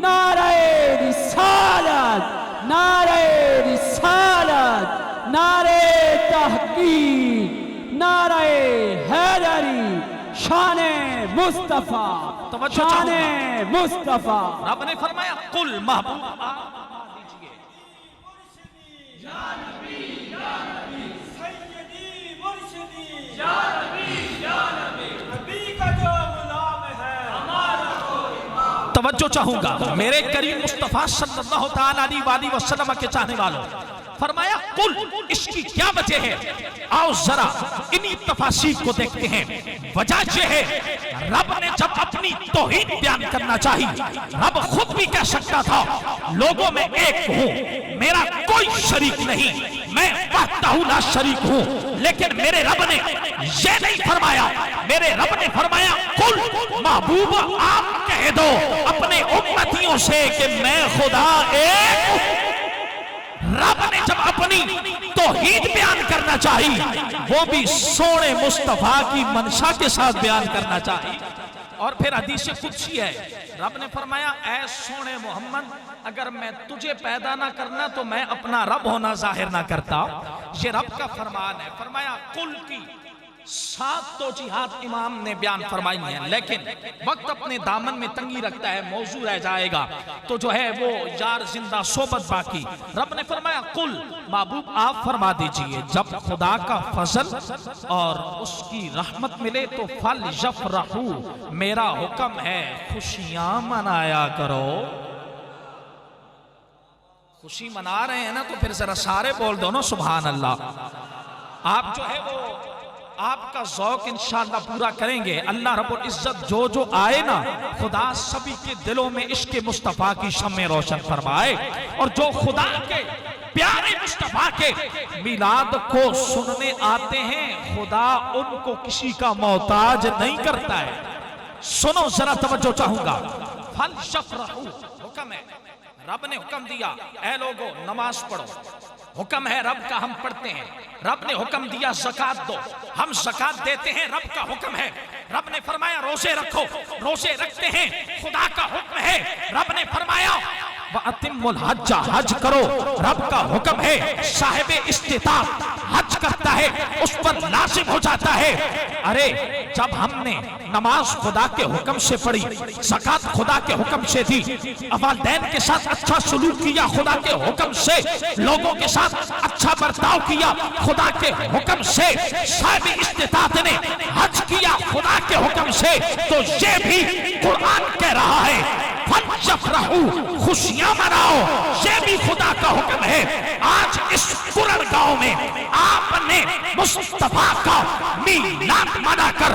نعرہ رسالت، نعرہ رسالت، نعرہ تحقیق، نعرہ حیدری، شان مصطفیٰ، شان مصطفیٰ۔ رب نے فرمایا قل، محبوب آپ دیجئے۔ توجہ چاہوں گا میرے کریم مصطفیٰ صلی اللہ تعالیٰ علیہ وسلم کے چاہنے والوں، فرمایا قل، اس کی کیا وجہ ہے؟ آؤ ذرا انہی تفاصیل کو دیکھتے ہیں۔ وجہ یہ ہے رب نے جب اپنی توحید بیان کرنا چاہی، رب خود بھی کہہ سکتا تھا لوگوں میں ایک ہوں، میرا کوئی شریک نہیں، میں وحدہ لا شریک ہوں، لیکن میرے رب نے یہ نہیں فرمایا، میرے رب نے فرمایا قل، محبوب آپ کہہ دو اپنے امتیوں سے کہ میں خدا ایک ہوں۔ رب نے جب اپنی توحید بیان کرنا چاہی، وہ بھی سونے مصطفیٰ کی منشا کے ساتھ بیان کرنا چاہی۔ اور پھر حدیث قدسی ہے، رب نے فرمایا اے سونے محمد، اگر میں تجھے پیدا نہ کرنا تو میں اپنا رب ہونا ظاہر نہ کرتا۔ یہ رب کا فرمان ہے۔ فرمایا قل کی 7 توجیہات امام نے بیان فرمائی ہیں، لیکن وقت اپنے دامن میں تنگی رکھتا ہے، موضوع رہ جائے گا تو جو ہے وہ یار زندہ صحبت باقی۔ رب نے فرمایا قل، محبوب آپ فرما دیجئے جب خدا کا فضل اور اس کی رحمت ملے تو فَلْيَفْرَحُوا، میرا حکم ہے خوشیاں منایا کرو۔ خوشی منا رہے ہیں نا تو پھر ذرا سارے بول دو نا سبحان اللہ۔ آپ جو ہے وہ آپ کا ذوق انشاءاللہ پورا کریں گے۔ اللہ رب العزت جو جو آئے نا، خدا سبھی کے دلوں میں عشق مصطفیٰ کی شمع روشن فرمائے، اور جو خدا کے پیارے مصطفیٰ کے میلاد کو سننے آتے ہیں، خدا ان کو کسی کا محتاج نہیں کرتا ہے۔ سنو ذرا توجہ چاہوں گا، فَلْيَفْرَحُوا، حکم ہے، رب نے حکم دیا اے لوگو نماز پڑھو، حکم ہے رب کا، ہم پڑھتے ہیں۔ رب نے حکم دیا زکاة دو، ہم زکاة دیتے ہیں، رب کا حکم ہے۔ رب نے فرمایا روزے رکھو، روزے رکھتے ہیں، خدا کا حکم ہے۔ رب نے فرمایا وَأَتِمُّ الْحَجَّ، حج کرو، رب کا حکم ہے۔ صاحب استطاعت حج کرتا ہے، اس پر لازم ہو جاتا ہے۔ ارے جب ہم نے نماز خدا کے حکم سے پڑھی، زکاة خدا کے حکم سے دی، والدین کے ساتھ اچھا سلوک کیا خدا کے حکم سے، لوگوں کے ساتھ اچھا برتاؤ کیا خدا کے حکم سے، صاحب استطاعت نے حج کیا خدا کے حکم سے، تو یہ بھی قرآن کہہ رہا ہے فَلْيَفْرَحُوا، خوشیاں مناؤ، یہ بھی خدا کا حکم ہے۔ آج اس قرآن گاؤں میں آپ نے مصطفیٰ کا میلاد منا کر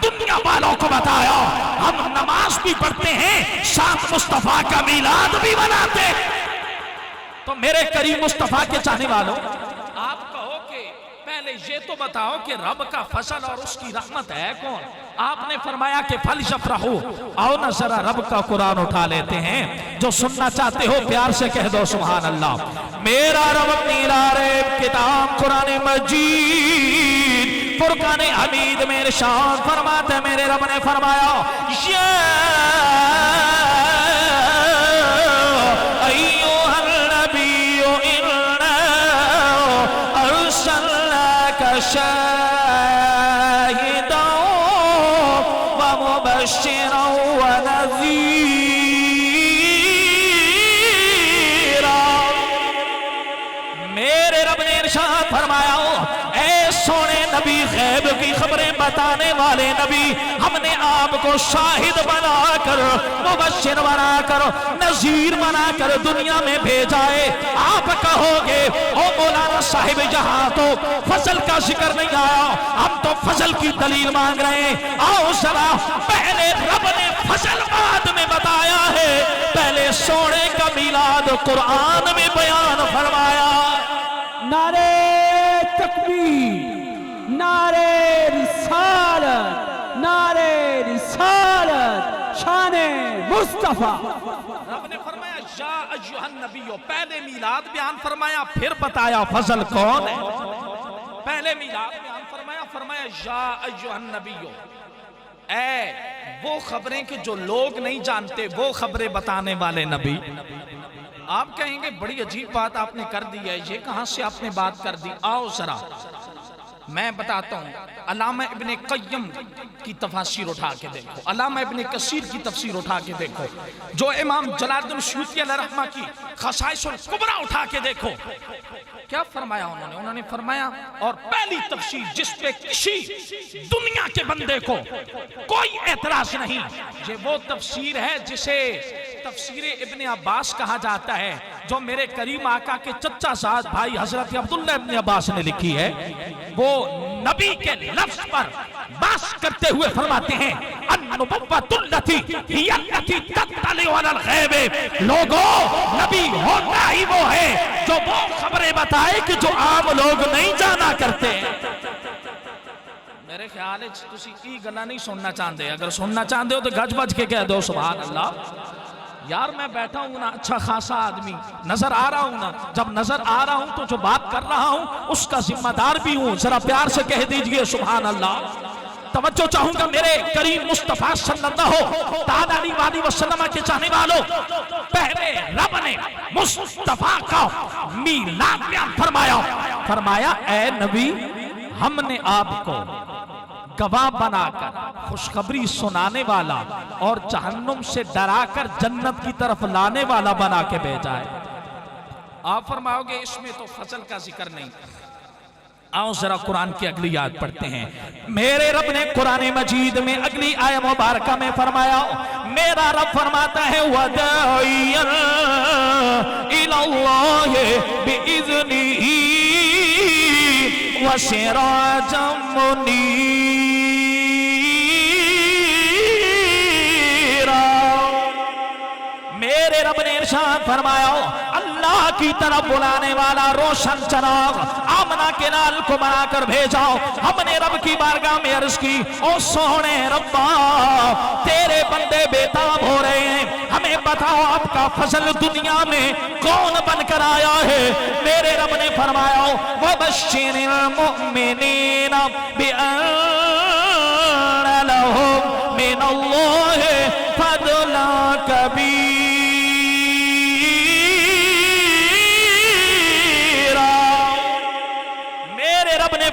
دنیا والوں کو بتایا ہم نماز بھی پڑھتے ہیں، ساتھ مصطفیٰ کا میلاد بھی مناتے۔ تو میرے کریم مصطفیٰ کے چاہنے والوں، آپ کہو کہ پہلے یہ تو بتاؤ کہ رب کا فضل اور اس کی رحمت ہے کون؟ آپ نے فرمایا کہ فَلْيَفْرَحُوا۔ آؤ نہ ذرا رب کا قرآن اٹھا لیتے ہیں، جو سننا چاہتے ہو پیار سے کہہ دو سبحان اللہ۔ میرا رب نیلار کتاب قرآن مجید فرقان حمید میں ارشاد فرماتے، میرے رب نے فرمایا یا ایوہ النبی انا ارسلناک شاہدا ومبشرا ونذیرا۔ فرمایا اے سونے نبی غیب کی خبریں بتانے والے نبی ہم نے آپ کو شاہد بنا کر مبشر بنا کر نذیر بنا کر دنیا میں بھیجا ہے آپ کہو گے او مولانا صاحب یہاں تو فضل کا ذکر نہیں آیا ہم تو فضل کی دلیل مانگ رہے ہیں آؤ ذرا پہلے رب نے فضل بعد میں بتایا ہے پہلے سونے کا میلاد قرآن میں بیان فرمایا نعرے تکبیر نعرے رسالت نعرے رسالت شان مصطفیٰ رب نے فرمایا یا ایھا النبیو پہلے میلاد بیان فرمایا پھر بتایا فضل کون ہے پہلے میلاد بیان فرمایا فرمایا یا ایھا النبیو اے وہ خبریں کہ جو لوگ نہیں جانتے وہ خبریں بتانے والے نبی آپ کہیں گے بڑی عجیب بات آپ نے کر دی ہے یہ کہاں سے آپ نے بات کر دی آؤ ذرا میں بتاتا ہوں علامہ ابن قیم کی تفاسیر اٹھا کے دیکھو علامہ ابن کثیر کی تفسیر اٹھا کے دیکھو جو امام جلال الدین سیوطی علیہ رحمہ کی خصائص الکبریٰ اٹھا کے دیکھو کیا فرمایا انہوں نے فرمایا اور پہلی تفسیر جس پہ کسی دنیا کے بندے کو کوئی اعتراض نہیں یہ وہ تفسیر ہے جسے تفسیر ابن عباس کہا جاتا ہے جو میرے کریم آقا کے چچا زاد بھائی حضرت عبداللہ ابن عباس نے لکھی ہے وہ نبی کے لفظ پر باس کرتے ہوئے فرماتے ہیں النبوۃ التی ہی التی تطلع علی الغیب لوگوں نبی ہوتا ہی وہ ہے جو وہ خبریں بتائے کہ جو عام لوگ نہیں جانا کرتے میرے خیال ہے تسی ای گلا نہیں سننا چاہتے اگر سننا چاہتے ہو تو گج بج کے کہہ دو سبحان اللہ یار میں بیٹھا ہوں نا اچھا خاصا آدمی نظر آ رہا ہوں نا جب نظر آ رہا ہوں تو جو بات کر رہا ہوں اس کا ذمہ دار بھی ہوں ذرا پیار سے کہہ دیجئے سبحان اللہ توجہ چاہوں گا میرے کریم مصطفیٰ صلی اللہ علیہ وسلم کے چاہنے والوں پہلے رب نے مصطفیٰ کا میلاد بیان فرمایا اے نبی ہم نے آپ کو گواہ بنا کر خوشخبری سنانے والا اور جہنم سے ڈرا کر جنت کی طرف لانے والا بنا کے بھیجا ہے آپ فرماؤ گے اس میں تو فضل کا ذکر نہیں آؤ ذرا قرآن کی اگلی یاد پڑھتے ہیں میرے رب نے قرآن مجید میں اگلی آیہ مبارکہ میں فرمایا میرا رب فرماتا ہے وَدَاعِيًا إِلَى اللَّهِ بِإِذْنِهِ وَسِرَاجًا مُنِيرًا میرے رب نے ارشاد فرمایا اللہ کی طرف بلانے والا روشن چراغ آمنہ کے نال کو بنا کر بھیجاؤ ہم نے رب کی بارگاہ میں عرض کی او سونے ربا تیرے بندے بیتاب ہو رہے ہیں ہمیں بتاؤ آپ کا فضل دنیا میں کون بن کر آیا ہے میرے رب نے فرمایا وَبَشِّرِ الْمُؤْمِنِينَ بِأَنَّ لَهُم مِّنَ اللَّهِ فَضْلًا كَبِيرًا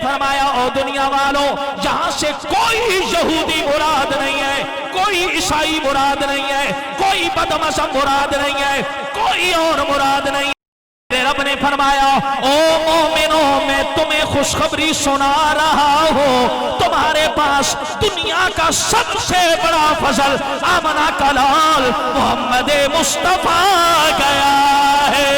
فرمایا او دنیا والوں جہاں سے کوئی یہودی مراد نہیں ہے کوئی عیسائی مراد نہیں ہے کوئی بدمذہب مراد نہیں ہے کوئی اور مراد نہیں ہے رب نے فرمایا او مومنوں میں تمہیں خوشخبری سنا رہا ہوں تمہارے پاس دنیا کا سب سے بڑا فضل آمنہ کا لال محمد مصطفیٰ گیا ہے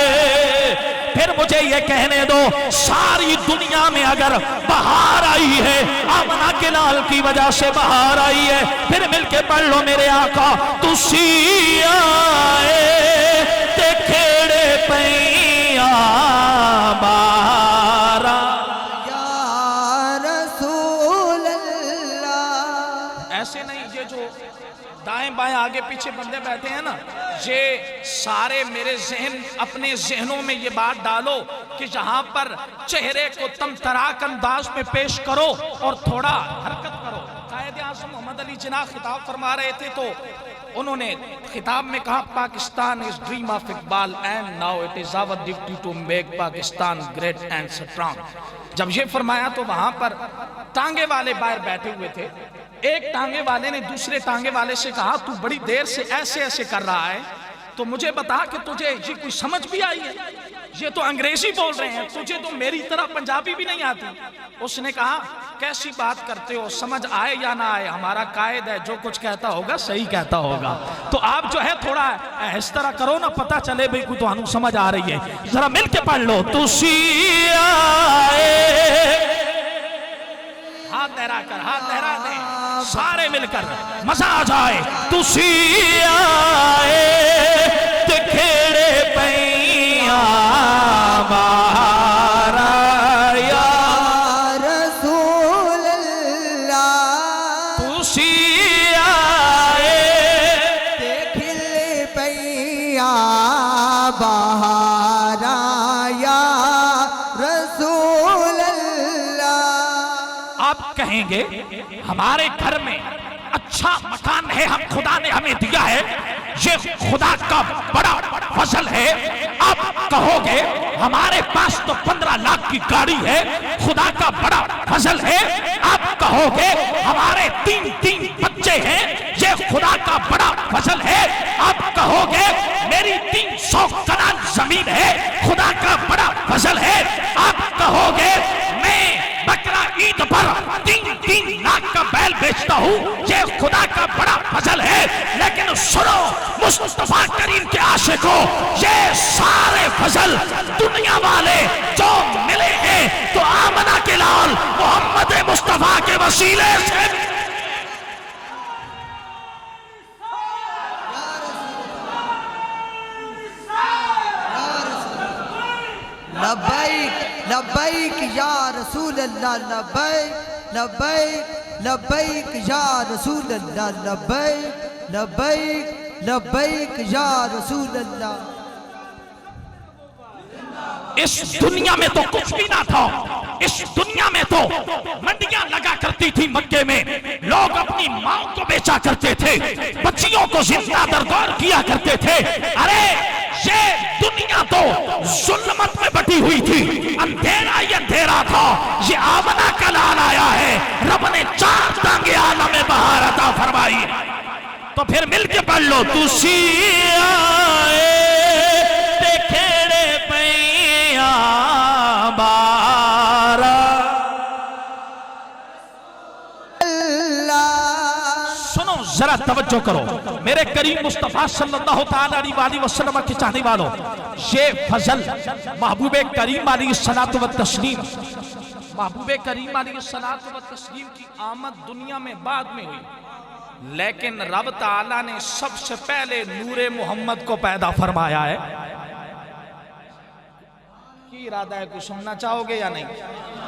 پھر مجھے یہ کہنے دو ساری دنیا میں اگر بہار آئی ہے آمنہ کے لال کی وجہ سے بہار آئی ہے پھر مل کے پڑھ لو میرے آقا تسی آئے تے کھیڑے پئیاں بارا یا رسول اللہ ایسے نہیں یہ جو دائیں بائیں آگے پیچھے بندے بیٹھے ہیں نا یہ سارے میرے ذہن اپنے ذہنوں میں یہ بات ڈالو کہ جہاں پر چہرے کو تم تراک انداز میں پیش کرو اور تھوڑا حرکت کرو قائد اعظم محمد علی جناح خطاب فرما رہے تھے تو انہوں نے خطاب میں کہا Pakistan is dream of Iqbal and now it is our duty to make Pakistan great and strong جب یہ فرمایا تو وہاں پر ٹانگے والے باہر بیٹھے ہوئے تھے ایک ٹانگے والے نے دوسرے ٹانگے والے سے کہا تو بڑی دیر سے ایسے ایسے کر رہا ہے تو مجھے بتا کہ تجھے یہ کوئی سمجھ بھی آئی ہے یہ تو انگریزی بول رہے ہیں، تجھے تو میری طرح پنجابی بھی نہیں آتی۔ اس نے کہا کیسی بات کرتے ہو، سمجھ آئے یا نہ آئے، ہمارا قائد ہے، جو کچھ کہتا ہوگا صحیح کہتا ہوگا۔ تو آپ جو ہے تھوڑا اس طرح کرو نا، پتہ چلے بھئی کوئی تو ہنو سمجھ آ رہی ہے۔ ذرا مل کے پڑھ لو، تسی آئے، ہاتھ لہرا کر، ہاتھ لہرا دیں سارے مل کر، مزہ آ جائے۔ تسی آئے تے کھیڑے پیاں بارا یا رسول اللہ، تسی آئے تے کھل پیا بہارا یا رسول اللہ۔ آپ کہیں گے ہمارے گھر میں اچھا مکان ہے، ہم خدا نے ہمیں دیا ہے، یہ خدا کا بڑا فضل ہے۔ آپ کہو گے ہمارے پاس تو 15 لاکھ کی گاڑی ہے، خدا کا بڑا فضل ہے۔ آپ کہو گے ہمارے 3 بچے ہیں، یہ خدا کا بڑا فضل ہے۔ آپ کہو گے میری 300 کنال زمین ہے، خدا کا بڑا فضل ہے۔ آپ کہو گے میں بکرا عید پر 3 لاکھ کا بیل بیچتا ہوں، یہ خدا کا بڑا فضل ہے۔ لیکن سنو مصطفیٰ کریم کے عاشقوں، یہ سارے فضل دنیا والے جو ملے ہیں تو آمنہ کے لال محمد مصطفیٰ کے وسیلے سے۔ لبیک لبیک یا رسول اللہ، لبیک لبیک لبیک یا رسول اللہ، لبیک لبیک لبیک یا رسول اللہ۔ اس دنیا میں تو کچھ بھی نہ تھا، اس دنیا میں تو منڈیاں لگا کرتی تھی، مکے میں لوگ اپنی ماں کو بیچا کرتے تھے، بچیوں کو زندہ دردار کیا کرتے تھے۔ ارے یہ دنیا تو ظلمت میں بٹی ہوئی تھی، اندھیرا ہی اندھیرا تھا۔ یہ آمنہ کا لال آیا ہے، رب نے 4 ٹانگیں عالم بہار عطا فرمائی۔ تو پھر مل کے پڑھ لو، تسی آئے تے کھیڑے پیاں بارا۔ سنو ذرا توجہ کرو میرے کریم مصطفیٰ صلی اللہ تعالیٰ علیہ وسلم کے چاہنے والوں، یہ فضل محبوب کریم علیہ الصلوۃ والتسلیم، محبوب کریم علیہ الصلوۃ والتسلیم کی آمد دنیا میں بعد میں ہوئی، لیکن رب تعالیٰ نے سب سے پہلے نور محمد کو پیدا فرمایا ہے۔ کی ارادہ ہے، کچھ سننا چاہو گے یا نہیں؟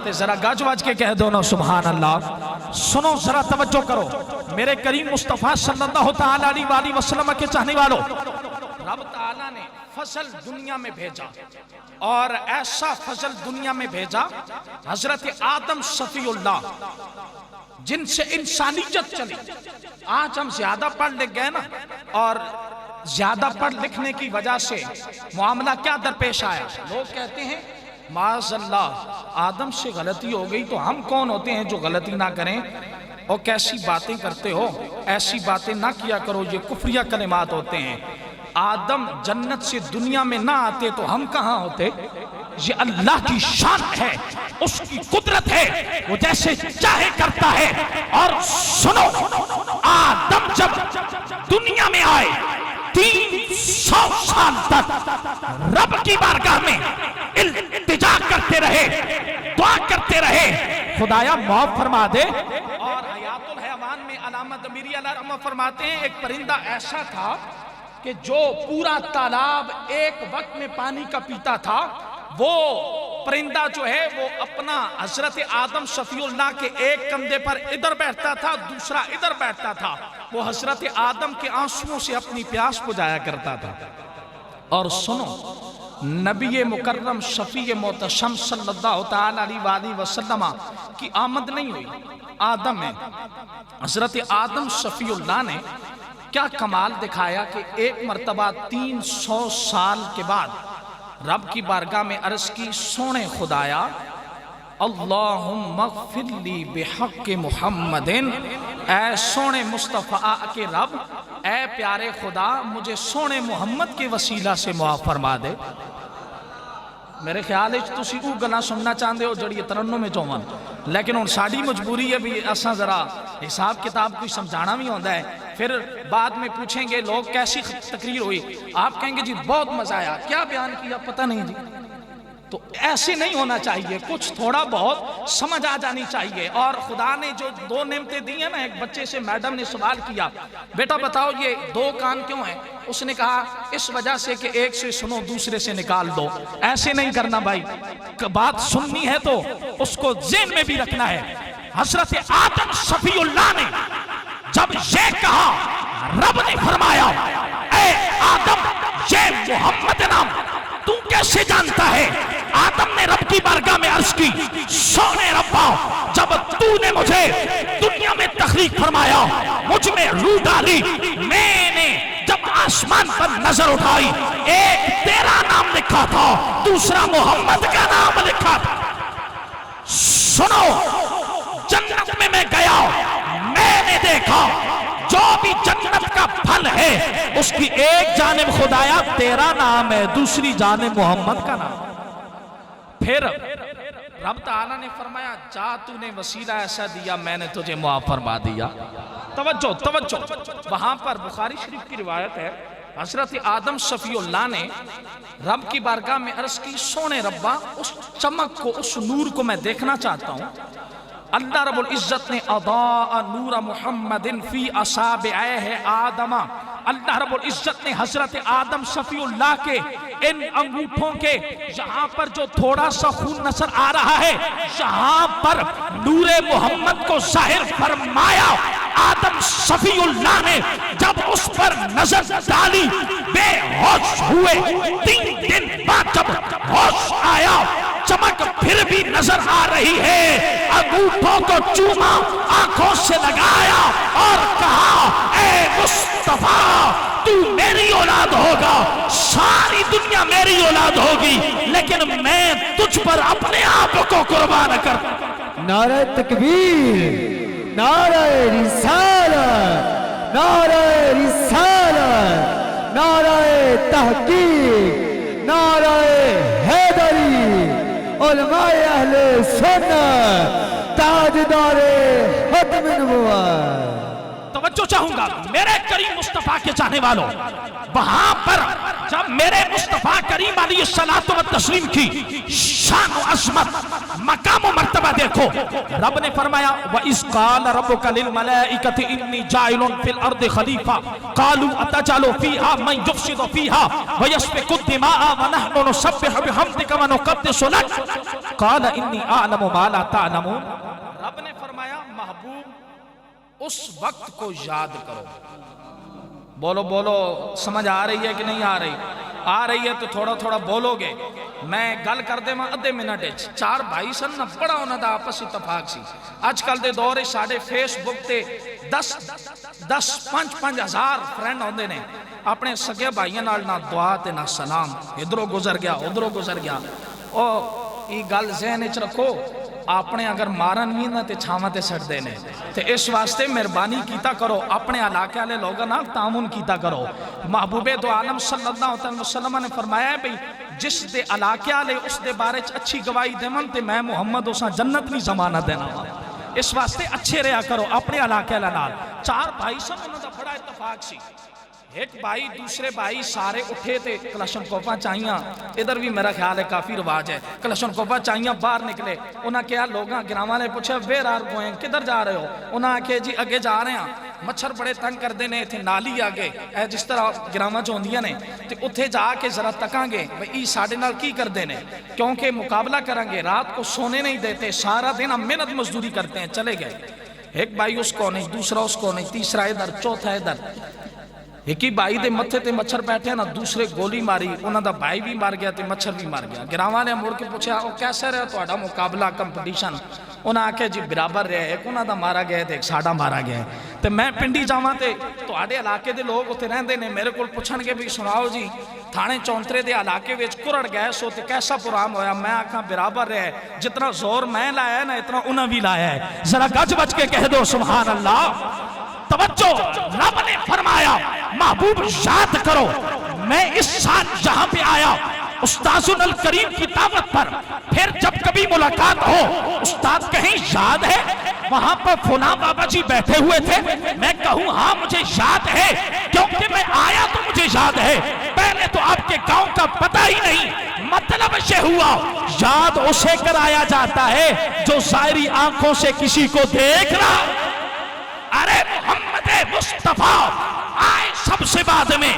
تو ذرا گاج واج کے کہہ دو نا سبحان اللہ۔ سنو ذرا توجہ کرو میرے کریم مصطفیٰ صلی اللہ تعالیٰ علیہ وسلم کے چاہنے والوں، رب تعالیٰ نے فضل دنیا میں بھیجا، اور ایسا فضل دنیا میں بھیجا، حضرت آدم صفی اللہ جن سے انسانیت چلی۔ آج ہم زیادہ پڑھ لکھ گئے نا، اور زیادہ پڑھ لکھنے کی وجہ سے معاملہ کیا درپیش آیا؟ لوگ کہتے ہیں معاذ اللہ آدم سے غلطی ہو گئی تو ہم کون ہوتے ہیں جو غلطی نہ کریں؟ اور کیسی باتیں کرتے ہو، ایسی باتیں نہ کیا کرو، یہ کفریہ کلمات ہوتے ہیں۔ آدم جنت سے دنیا میں نہ آتے تو ہم کہاں ہوتے؟ یہ اللہ کی شان ہے، اس کی قدرت ہے، وہ جیسے چاہے کرتا ہے۔ اور سنو آدم جب دنیا میں آئے 300 سال تک رب کی بارگاہ میں التجا کرتے رہے، دعا کرتے رہے، خدایا معاف فرما دے۔ اور حیات الحیوان میں علامہ دمیری علیہ رحمہ فرماتے ہیں ایک پرندہ ایسا تھا کہ جو پورا تالاب ایک وقت میں پانی کا پیتا تھا، وہ پرندہ جو ہے وہ اپنا حضرت آدم صفی اللہ کے ایک کندھے پر ادھر بیٹھتا تھا، دوسرا ادھر بیٹھتا تھا، وہ حضرت آدم کے آنسوؤں سے اپنی پیاس بجھایا کرتا تھا۔ اور سنو نبی مکرم شفیع محتشم صلی اللہ تعالیٰ علیہ وسلم کی آمد نہیں ہوئی، آدم ہے، حضرت آدم صفی اللہ نے کیا کمال دکھایا کہ ایک مرتبہ 300 سال کے بعد رب کی بارگاہ میں عرض کی، سونے خدایا اللہم اغفر لی بحق محمد، اے سونے مصطفیٰ کے رب، اے پیارے خدا مجھے سونے محمد کے وسیلہ سے معاف فرما دے۔ میرے خیال ہے تسی وہ گلا سننا چاہتے ہو جڑی ترنم میں چون، لیکن ہن ساڈی مجبوری ہے بھی اساں ذرا حساب کتاب کوئی سمجھانا بھی ہوندا ہے. پھر بعد میں پوچھیں گے لوگ کیسی تقریر ہوئی، آپ کہیں گے جی بہت مزہ آیا، کیا بیان کیا پتہ نہیں جی. تو ایسے نہیں ہونا چاہیے، کچھ تھوڑا بہت سمجھ آ جانی چاہیے. اور خدا نے جو 2 نعمتیں دی ہیں نا، ایک بچے سے میڈم نے سوال کیا بیٹا بتاؤ یہ 2 کان کیوں ہیں؟ اس نے کہا اس وجہ سے کہ ایک سے سنو دوسرے سے نکال دو. ایسے نہیں کرنا بھائی، بات سننی ہے تو اس کو ذہن میں بھی رکھنا ہے. حضرت آدم شفیع اللہ نے جب یہ کہا، رب نے فرمایا اے آدم یہ محمد نام تو کیسے جانتا ہے؟ آدم نے رب کی بارگاہ میں عرض کی، سونے ربا جب تو نے مجھے دنیا میں تخلیق فرمایا، مجھ میں روح ڈالی، میں نے جب آسمان پر نظر اٹھائی ایک تیرا نام لکھا تھا، دوسرا محمد کا نام لکھا تھا. سنو جنت میں گیا، میں نے دیکھا جو بھی جنت کا پھل ہے اس کی ایک جانب خدایا تیرا نام ہے، دوسری جانب محمد کا نام. پھر رب تعالیٰ نے فرمایا جا تو نے وسیلہ ایسا دیا میں نے تجھے معاف فرما دیا. توجہ توجہ، وہاں پر بخاری شریف کی روایت ہے حضرت آدم شفیع اللہ نے رب کی بارگاہ میں عرض کی، سونے ربا اس چمک کو، اس نور کو میں دیکھنا چاہتا ہوں. اللہ رب العزت نے اضاء نور محمد فی اصابعہ آدم، اللہ رب العزت نے حضرت آدم شفیع اللہ کے ان انگوٹھوں کے یہاں پر جو تھوڑا سا خون نظر آ رہا ہے، یہاں پر نور محمد کو ظاہر فرمایا. آدم شفیع اللہ نے جب اس پر نظر ڈالی بے ہوش ہوئے. 3 دن بعد جب ہوش آیا چمک پھر بھی نظر آ رہی ہے. انگوٹھوں کو چوما، آنکھوں سے لگایا اور کہا اے مصطفیٰ تو میری اولاد ہوگا، ساری دنیا میری اولاد ہوگی، لیکن میں تجھ پر اپنے آپ کو قربان کر. نعرہ تکبیر، نعرہ رسالت، نعرہ رسالت، نعرہ تحقیق، نعرہ حیدری، علماء اہل سنت، تاجدار ختم نبوت. توجہ چاہوں گا میرے کریم مصطفیٰ کے چاہنے والوں، وہاں پر جب میرے مصطفیٰ کریم علیہ الصلوۃ والتسلیم کی شان و عظمت، مقام و مرتبہ دیکھو. رب نے فرمایا وَإِذْ قَالَ رَبُّكَ لِلْمَلَائِكَةِ إِنِّي جَاعِلٌ فِي الْأَرْضِ خَلِيفَةً قَالُوا أَتَجْعَلُ فِيهَا مَن يُفْسِدُ فِيهَا وَيَسْفِكُ الدِّمَاءَ وَنَحْنُ نُسَبِّحُ بِحَمْدِكَ وَنُقَدِّسُ لَكَ قَالَ إِنِّي أَعْلَمُ مَا لَا تَعْلَمُونَ. رب نے فرمایا محبوب اس وقت کو یاد کرو. بولو بولو، سمجھ آ رہی ہے کہ نہیں آ رہی؟ آ رہی ہے تو تھوڑا تھوڑا بولو گے. میں گل کر دے ماں ادھے منٹ 4 بھائی سن نہ بڑا انہاں دا آپس اتفاق سی. اج کل دے دور ساڈے فیس بک تے 10-5 ہزار فرینڈ ہوندے نے. اپنے سگے بھائیاں نال نہ دعا تے نہ سلام، ادھروں گزر گیا ادھروں گزر گیا. او یہ گل ذہن وچ رکھو، اپنے اگر مارن بھی نہ تے چھاواں تے سٹ دینے. تے اس واسطے مہربانی کیتا کرو، اپنے علاقے والے لوگاں نال تعاون کیتا کرو. محبوب دو عالم صلی اللہ علیہ وسلم نے فرمایا ہے بھئی جس دے علاقے والے اس دے بارے اچھی گواہی دیون تے میں محمد اساں جنت نہیں ضمانت دینا. اس واسطے اچھے رہا کرو اپنے علاقے والے نال. 4 بھائی سن، انہاں دا بڑا اتفاق سی. ایک بھائی دوسرے بھائی سارے اٹھے تھے، کلشن کوپاں چاہیاں، ادھر بھی میرا خیال ہے کافی رواج ہے، کلشن کوپاں چاہیاں باہر نکلے. انہاں کیا لوگاں گراواں نے پوچھا ویئر آر گوئنگ، کدھر جا رہے ہو؟ انہاں کہے جی اگے جا رہے ہیں. مچھر بڑے تنگ کر دینے تھے، نالی آگے اے جس طرح گراواں جو ہوندیاں نے تے اتھے جا کے ذرا تکاں گے بھئی ساڑھے نال کی کر دینے، کیونکہ مقابلہ کریں گے، رات کو سونے نہیں دیتے، سارا دن ہم محنت مزدوری کرتے ہیں. چلے گئے. ایک بھائی اس کو نہیں، دوسرا اس کو نہیں، تیسرا ادھر، چوتھا ادھر. ایک ہی بھائی دے متھے تے مچھر بیٹھے نا، دوسرے گولی ماری، انہاں دا بھائی بھی مار گیا تے مچھر بھی مار گیا. گراواں نے مڑ کے پوچھا او کیسے رہا تہاڈا مقابلہ کمپٹیشن؟ انہاں آکھیا جی برابر رہے، ایک انہاں دا مارا گیا تے ایک ساڈا مارا گیا. تے میں پنڈی جاواں تے تہاڈے علاقے دے لوگ اوتھے رہندے نے، میرے کول پوچھن گے بھی سناؤ جی تھانے چونترے دے علاقے وچ کرڑ گئے سو تے کیسا پروگرام ہویا؟ میں آکھاں برابر رہے، جتنا زور میں لایا ہے نا اتنا انہاں بھی لایا ہے. ذرا گج بج کے کہہ دو سبحان اللہ. توجہ، رب نے فرمایا محبوب یاد کرو میں اس سال جہاں پہ آیا استاذ الکریم کی دعوت پر پھر جب کبھی ملاقات ہو استاد کہیں یاد ہے وہاں پر فلاں بابا جی بیٹھے ہوئے تھے, میں کہوں ہاں مجھے یاد ہے کیونکہ میں آیا تو مجھے یاد ہے, پہلے تو آپ کے گاؤں کا پتہ ہی نہیں. مطلب یہ ہوا یاد اسے کرایا جاتا ہے جو ظاہری آنکھوں سے کسی کو دیکھ رہا. ارے محمد مصطفیٰ آئے سب سے بعد میں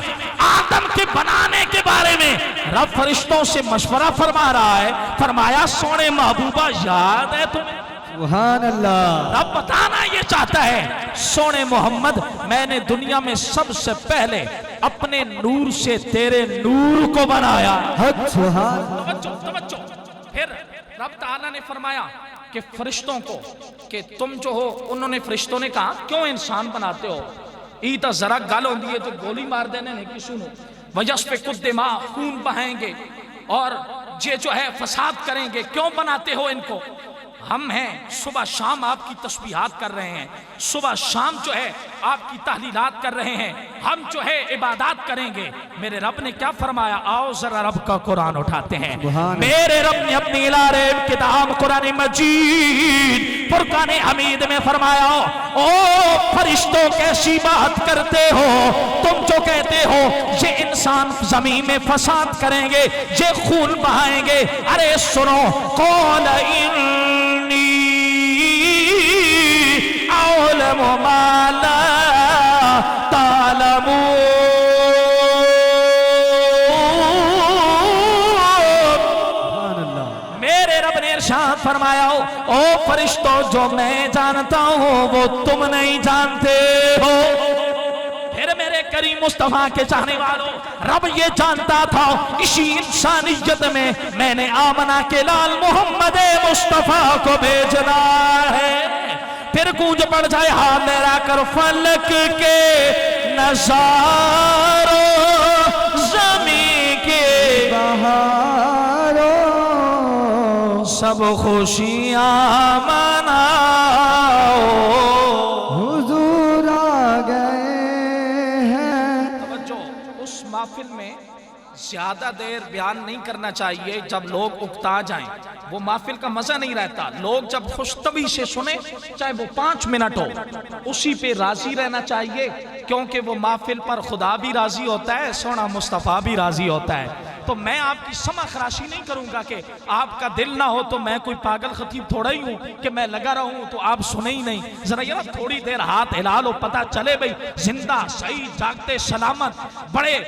آدم کے بنانے کے بارے میں رب فرشتوں سے مشورہ فرما رہا ہے, فرمایا سونے محبوبہ یاد ہے تمہیں؟ سبحان اللہ. رب بتانا یہ چاہتا ہے سونے محمد میں نے دنیا میں سب سے پہلے اپنے نور سے تیرے نور کو بنایا. حق سبحان. توجہ. پھر رب تعالیٰ نے فرمایا کہ فرشتوں کو کہ تم جو ہو, انہوں نے فرشتوں نے کہا کیوں انسان بناتے ہو, ایتا ذرا گل ہوندی ہے تو گولی مار دینے نہیں کسی نو, وَيَسْفِكُ الدِّمَاءَ خون بہائیں گے اور یہ جو ہے فساد کریں گے, کیوں بناتے ہو ان کو؟ ہم ہیں صبح شام آپ کی تسبیحات کر رہے ہیں, صبح شام جو ہے آپ کی تحلیلات کر رہے ہیں, ہم جو ہے عبادات کریں گے. میرے رب نے کیا فرمایا؟ آؤ ذرا رب کا قرآن اٹھاتے ہیں. میرے رب نے اپنی الارے کتاب قرآن مجید فرقان حمید میں فرمایا او فرشتوں کیسی بات کرتے ہو تم جو کہتے ہو یہ انسان زمین میں فساد کریں گے, یہ خون بہائیں گے. ارے سنو, قول أعلم ما لا تعلمون. میرے رب نے ارشاد فرمایا او فرشتوں جو میں جانتا ہوں وہ تم نہیں جانتے ہو. پھر میرے کریم مصطفیٰ کے چاہنے والوں, رب یہ جانتا تھا اسی انسانیت میں نے آمنہ کے لال محمد مصطفیٰ کو بھیجنا ہے. پھر گونج پڑ جائے ہاتھ میرا کر فلک کے نظاروں زمین کے بہاروں سب خوشیاں مناؤ. حضور آ گئے ہیں. توجہ, اس محفل میں زیادہ دیر بیان نہیں کرنا چاہیے جب لوگ اکتا جائیں, وہ محفل کا مزہ نہیں رہتا. لوگ جب خوش طبع سے سنیں چاہے وہ 5 منٹ ہو اسی پہ راضی رہنا چاہیے, کیونکہ وہ محفل پر خدا بھی راضی ہوتا ہے, سونا مصطفیٰ بھی راضی ہوتا ہے. تو میں آپ کی سمع خراشی نہیں کروں گا کہ آپ کا دل نہ ہو, تو میں کوئی پاگل خطیب تھوڑا ہی ہوں کہ میں لگا رہا ہوں تو آپ سنیں ہی نہیں. ذرا یہ تھوڑی دیر ہاتھ ہلا لو, پتہ چلے بھئی زندہ صحیح جاگتے سلامت بڑے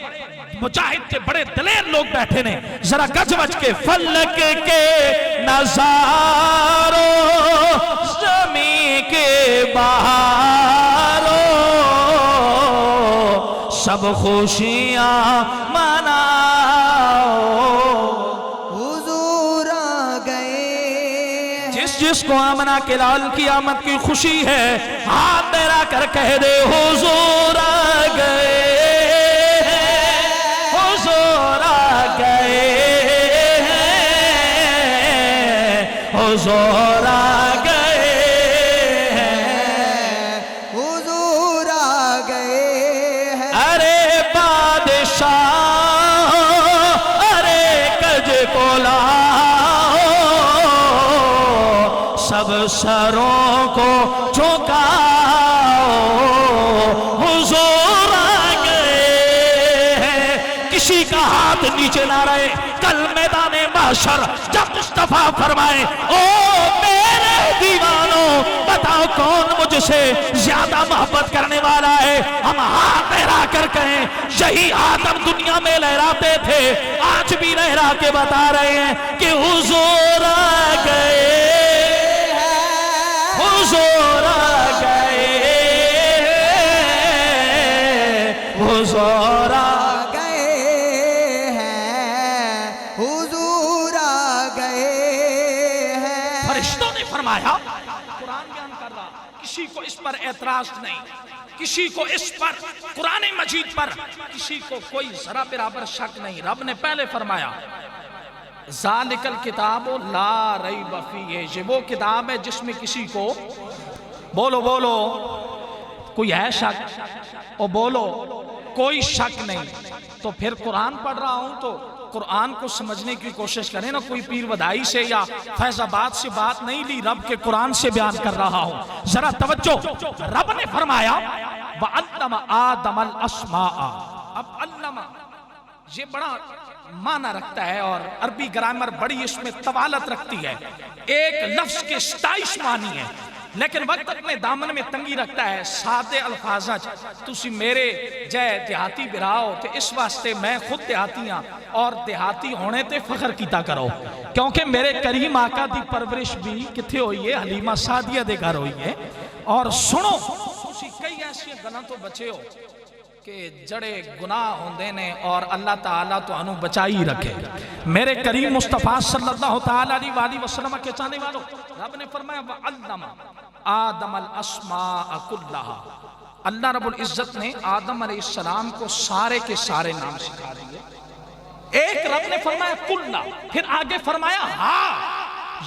مجاہد کے بڑے دلیر لوگ بیٹھے نے. ذرا گج بج کے فلک کے نظاروں زمین کے بہاروں سب خوشیاں مناؤ. حضور آ گئے. جس کو آمنہ کے لال کی آمد کی خوشی ہے ہاتھ میرا کر کہہ دے حضور آ گئے, حضور آ گئے, حضور آ گئے, حضور آ گئے ہیں. ارے بادشاہ ارے کج کو لاؤ سب سروں کو جھکاؤ. حضور آ گئے ہیں, کسی کا ہاتھ نیچے نہ رہے. کل میدان محشر جب مصطفیٰ فرمائے او میرے دیوانوں بتاؤ کون مجھ سے زیادہ محبت کرنے والا ہے, ہم ہاتھ لہرا کر کہیں یہی آدم دنیا میں لہراتے تھے, آج بھی لہرا کے بتا رہے ہیں کہ حضور آ گئے, حضور آ گئے, حضور آ گئے ہیں. حضور آ گئے ہیں. فرشتوں نے فرمایا, قرآن بیان کر رہا, کسی کو اس پر اعتراض نہیں, کسی کو اس پر قرآن مجید پر کسی کو کوئی ذرا برابر شک نہیں. رب نے پہلے فرمایا ذالک الکتاب لا ریب فیہ, یہ وہ کتاب ہے جس میں کسی کو بولو بولو کوئی ہے شک, اور بولو کوئی شک نہیں. تو پھر قرآن پڑھ رہا ہوں تو قرآن کو سمجھنے کی کوشش کریں نا، کوئی پیر ودائی سے یا فیض آباد سے بات نہیں لی، رب کے قرآن سے بیان کر رہا ہوں، ذرا توجہ۔ رب نے فرمایا وَعَلَّمَ آدَمَ الْأَسْمَاءَ۔ اب علمہ یہ بڑا معنی رکھتا ہے اور عربی گرامر بڑی اس میں طوالت رکھتی ہے، ایک لفظ کے 27 معنی ہے، لیکن وقت اپنے دامن میں تنگی رکھتا ہے۔ سادے الفاظ تسی میرے جے دیہاتی براؤ تے اس واسطے میں خود دیہاتی ہاں، اور دیہاتی ہونے تے فخر کیتا کرو، کیونکہ میرے کریم آقا دی پرورش بھی کتھے ہوئی ہے؟ حلیمہ سعدیہ دے گھر ہوئی ہے۔ اور سنو تسی کئی ایسی گناہ تو بچے ہو کہ جڑے گناہ ہوندے نے اور اللہ تعالیٰ تو انہوں بچائی رکھے۔ میرے کریم مصطفیٰ صلی اللہ تعالیٰ علیہ وسلم کے چاہنے والوں، رب نے فرمایا وَعَلَّمَ آدَمَ الْأَسْمَاءَ كُلَّهَا۔ اللہ رب العزت نے آدم علیہ السلام کو سارے کے سارے نام سکھا دیے۔ ایک رب نے فرمایا کلّا، پھر آگے فرمایا ہاں۔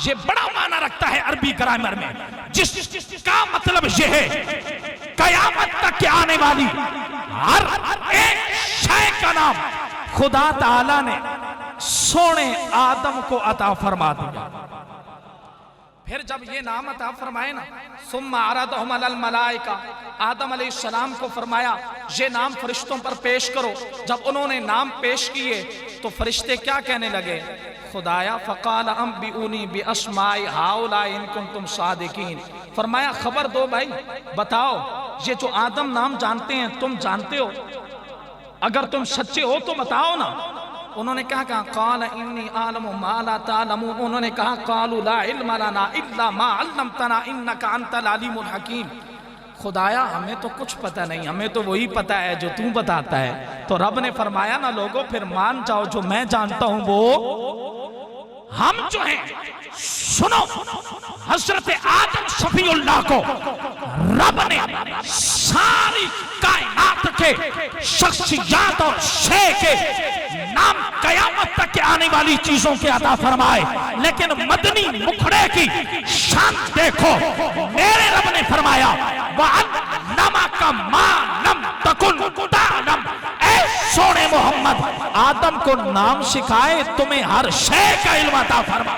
یہ بڑا معنی رکھتا ہے عربی گرامر میں، جس کا مطلب یہ ہے قیامت تک کے آنے والی ہر ایک شے کا نام خدا تعالیٰ نے سونے آدم کو عطا فرما دیا۔ پھر جب یہ نام عطا فرمائے نا، ثم عرضهم علی الملائکہ، آدم علیہ السلام کو فرمایا یہ نام فرشتوں پر پیش کرو۔ جب انہوں نے نام پیش کیے تو فرشتے کیا کہنے لگے؟ خدایا فقال انبئونی باسماء ہؤلاء ان کنتم صادقین، فرمایا خبر دو بھائی، بتاؤ یہ جو آدم نام جانتے ہیں تم جانتے ہو؟ اگر تم سچے ہو تو بتاؤ نا۔ انہوں نے کہا قال انی اعلم ما لا تعلمون، انہوں نے کہا قالوا لا علم لنا الا ما علمتنا انک انت العلیم الحکیم، خدایا ہمیں تو کچھ پتہ نہیں، ہمیں تو وہی پتہ ہے جو تو بتاتا ہے۔ تو رب نے فرمایا نا لوگوں پھر مان جاؤ جو میں جانتا ہوں وہ ہم جو ہیں۔ سنو حضرت آدم صفی اللہ کو رب نے ساری کائنات کے شخصیات اور شے کے نام قیامت تک کے آنے والی چیزوں کے عطا فرمائے، لیکن مدنی مکھڑے کی شان دیکھو، میرے رب نے فرمایا وَعَلَّمَكَ مَا لَمْ تَكُنْ تَعْلَمْ، اے سونے محمد آدم کو نام سکھائے، تمہیں ہر شے کا علم عطا فرما۔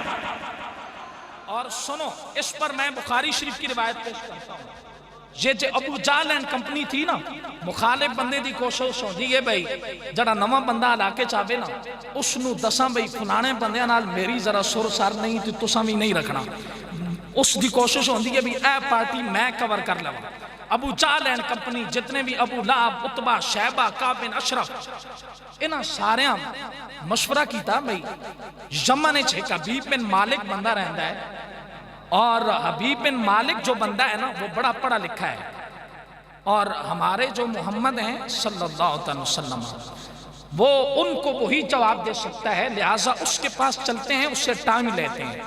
اور سنو اس پر میں بخاری شریف کی روایت پیش کرتا ہوں، یہ جو ابو جہل اینڈ کمپنی تھی نا، مخالف بندے دی کوشش ہوندی ہے بھئی جڑا نواں بندہ علاقے چاہے نا اس نو دساں بھئی فلانے بندے نال میری ذرا سر سر نہیں تو تساں بھی نہیں رکھنا، اس دی کوشش ہوندی ہے بھی اے پارٹی میں کور کر لوں۔ ابو جہل اینڈ کمپنی جتنے بھی ابو لہب، عتبہ، شیبہ، کعب بن اشرف، انہاں سارے مشورہ کیتا بھئی یمن وچ ایک حبیب بن مالک بندہ رہندا ہے، اور حبیب بن مالک جو بندہ ہے نا وہ بڑا پڑھا لکھا ہے، اور ہمارے جو محمد ہیں صلی اللہ علیہ وسلم وہ ان کو وہی جواب دے سکتا ہے، لہٰذا اس کے پاس چلتے ہیں، اس سے ٹائم لیتے ہیں۔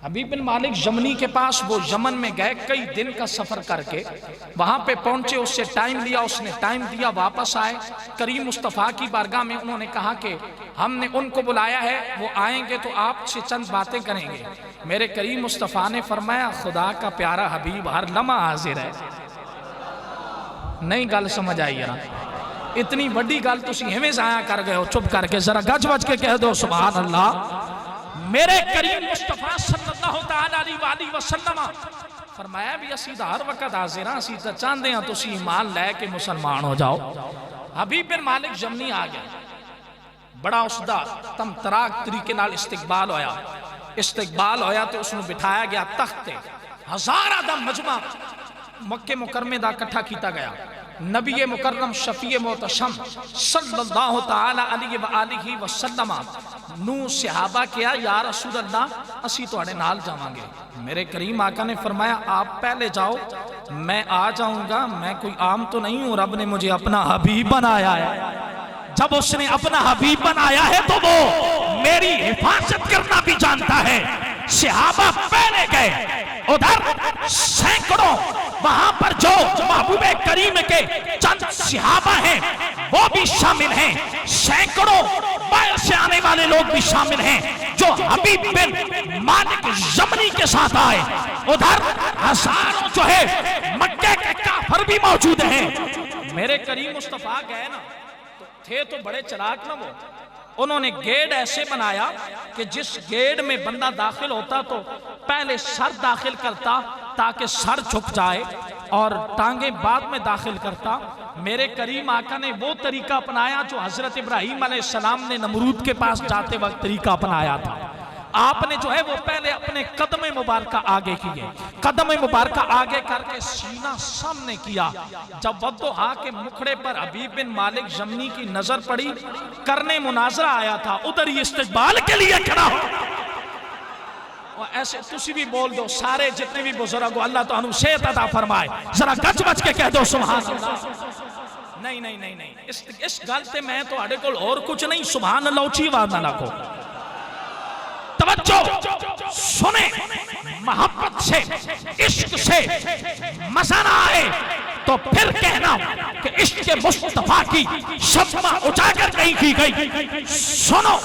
حبیب بن مالک یمنی کے پاس، وہ یمن میں گئے کئی دن کا سفر کر کے، وہاں پہ پہنچے، اس سے ٹائم لیا، اس نے ٹائم دیا، واپس آئے کریم مصطفیٰ کی بارگاہ میں، انہوں نے کہا کہ ہم نے ان کو بلایا ہے، وہ آئیں گے تو آپ سے چند باتیں کریں گے۔ میرے کریم مصطفیٰ نے فرمایا خدا کا پیارا حبیب ہر لمحہ حاضر ہے۔ نہیں گل سمجھ آئی یار، اتنی بڑی گل تسی ہمیں ضائع کر گئے ہو، چپ کر کے ذرا گج بج کے کہہ دو سبحان اللہ۔ میرے کریم مصطفیٰ صلی اللہ تعالیٰ علیہ وسلم فرمایا بھی اسی دا ہر وقت حاضر ہاں، اسی دا چاندے ہاں تسی ایمان لے کے مسلمان ہو جاؤ۔ حبیب بن مالک یمنی آ گیا، بڑا اس دا تم تراک طریقے نال استقبال ہویا تو اس نے بٹھایا گیا تخت تے، ہزار آدم مجمع مکہ مکرمے دا کٹھا کیتا گیا، نبی مکرم شفیع محتشم صلی اللہ تعالیٰ علیہ وآلہ وسلم نو صحابہ کیا یا رسول اللہ اسی تو اڑے نال جاؤں گے۔ میرے کریم آقا نے فرمایا آپ پہلے جاؤ، میں آ جاؤں گا، میں کوئی عام تو نہیں ہوں، رب نے مجھے اپنا حبیب بنایا ہے، جب اس نے اپنا حبیب بنایا ہے تو وہ میری حفاظت کرنا بھی جانتا ہے۔ صحابہ پہلے گئے، ادھر سینکڑوں وہاں پر جو محبوب کریم کے چند صحابہ ہیں وہ بھی شامل ہیں، سینکڑوں باہر سے آنے والے لوگ بھی شامل ہیں جو حبیب بن مالک یمنی کے ساتھ آئے، ادھر ہزاروں جو ہے مکہ کے کافر بھی موجود ہیں۔ میرے کریم مصطفیٰ گئے نا، تھے تو بڑے چلاک نہ وہ، انہوں نے گیٹ ایسے بنایا کہ جس گیٹ میں بندہ داخل ہوتا تو پہلے سر داخل کرتا تاکہ سر جھک جائے اور ٹانگیں بعد میں داخل کرتا. میرے کریم آقا نے وہ طریقہ اپنایا جو حضرت ابراہیم علیہ السلام نے نمرود کے پاس جاتے وقت طریقہ اپنایا تھا. آپ نے جو ہے وہ پہلے اپنے قدم مبارکہ آگے کیے, قدم مبارکہ آگے کر کے سینہ سامنے کیا. جب وضحا کے مکھڑے پر حبیب بن مالک یمنی کی نظر پڑی, کرنے مناظرہ آیا تھا, ادھر ہی استقبال کے لیے کھڑا ہو. اور ایسے تسی بھی بول دو, سارے جتنے بھی بزرگ ہو اللہ تو انہوں صحت عطا فرمائے, ذرا گچ بچ کے کہہ دو سبحان اللہ. نہیں نہیں نہیں نہیں, اس گلتے میں تو اڑے کول اور کچھ نہیں, سبحان اللہ اچھی آواز نہ رکھو. توجہ سنیں, محبت سے عشق سے مزہ نہ آئے تو پھر کہنا کہ عشق مصطفیٰ کی شمع اجاگر نہیں کی گئی. سنو,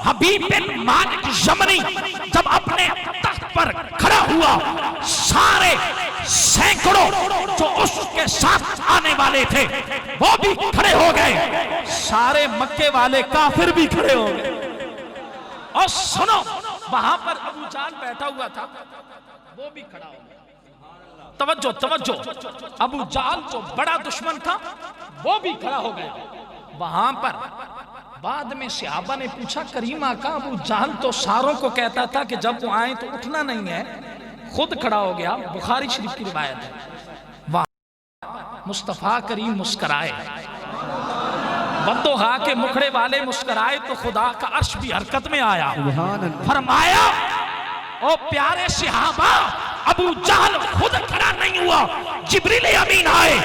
حبیب بن مالک یمنی جب اپنے تخت پر کھڑا ہوا, سارے سینکڑوں جو اس کے ساتھ آنے والے تھے وہ بھی کھڑے ہو گئے, سارے مکے والے کافر بھی کھڑے ہو گئے. اور سنو, وہاں پر ابو جہل بیٹھا ہوا تھا, وہ بھی کھڑا ہو گیا. توجہ توجہ, ابو جہل جو بڑا دشمن تھا وہ بھی کھڑا ہو گیا. وہاں پر بعد میں صحابہ نے پوچھا, کریم آقا ابو جہل تو ساروں کو کہتا تھا کہ جب وہ آئیں تو اٹھنا نہیں ہے, خود کھڑا ہو گیا. بخاری شریف کی روایت ہے. وہاں مصطفیٰ کریم مسکرائے, وضحا کے مکھڑے والے مسکرائے تو خدا کا عرش بھی حرکت میں آیا. فرمایا, او پیارے صحابہ, ابو جہل خود کھڑا نہیں ہوا, جبریل امین آئے,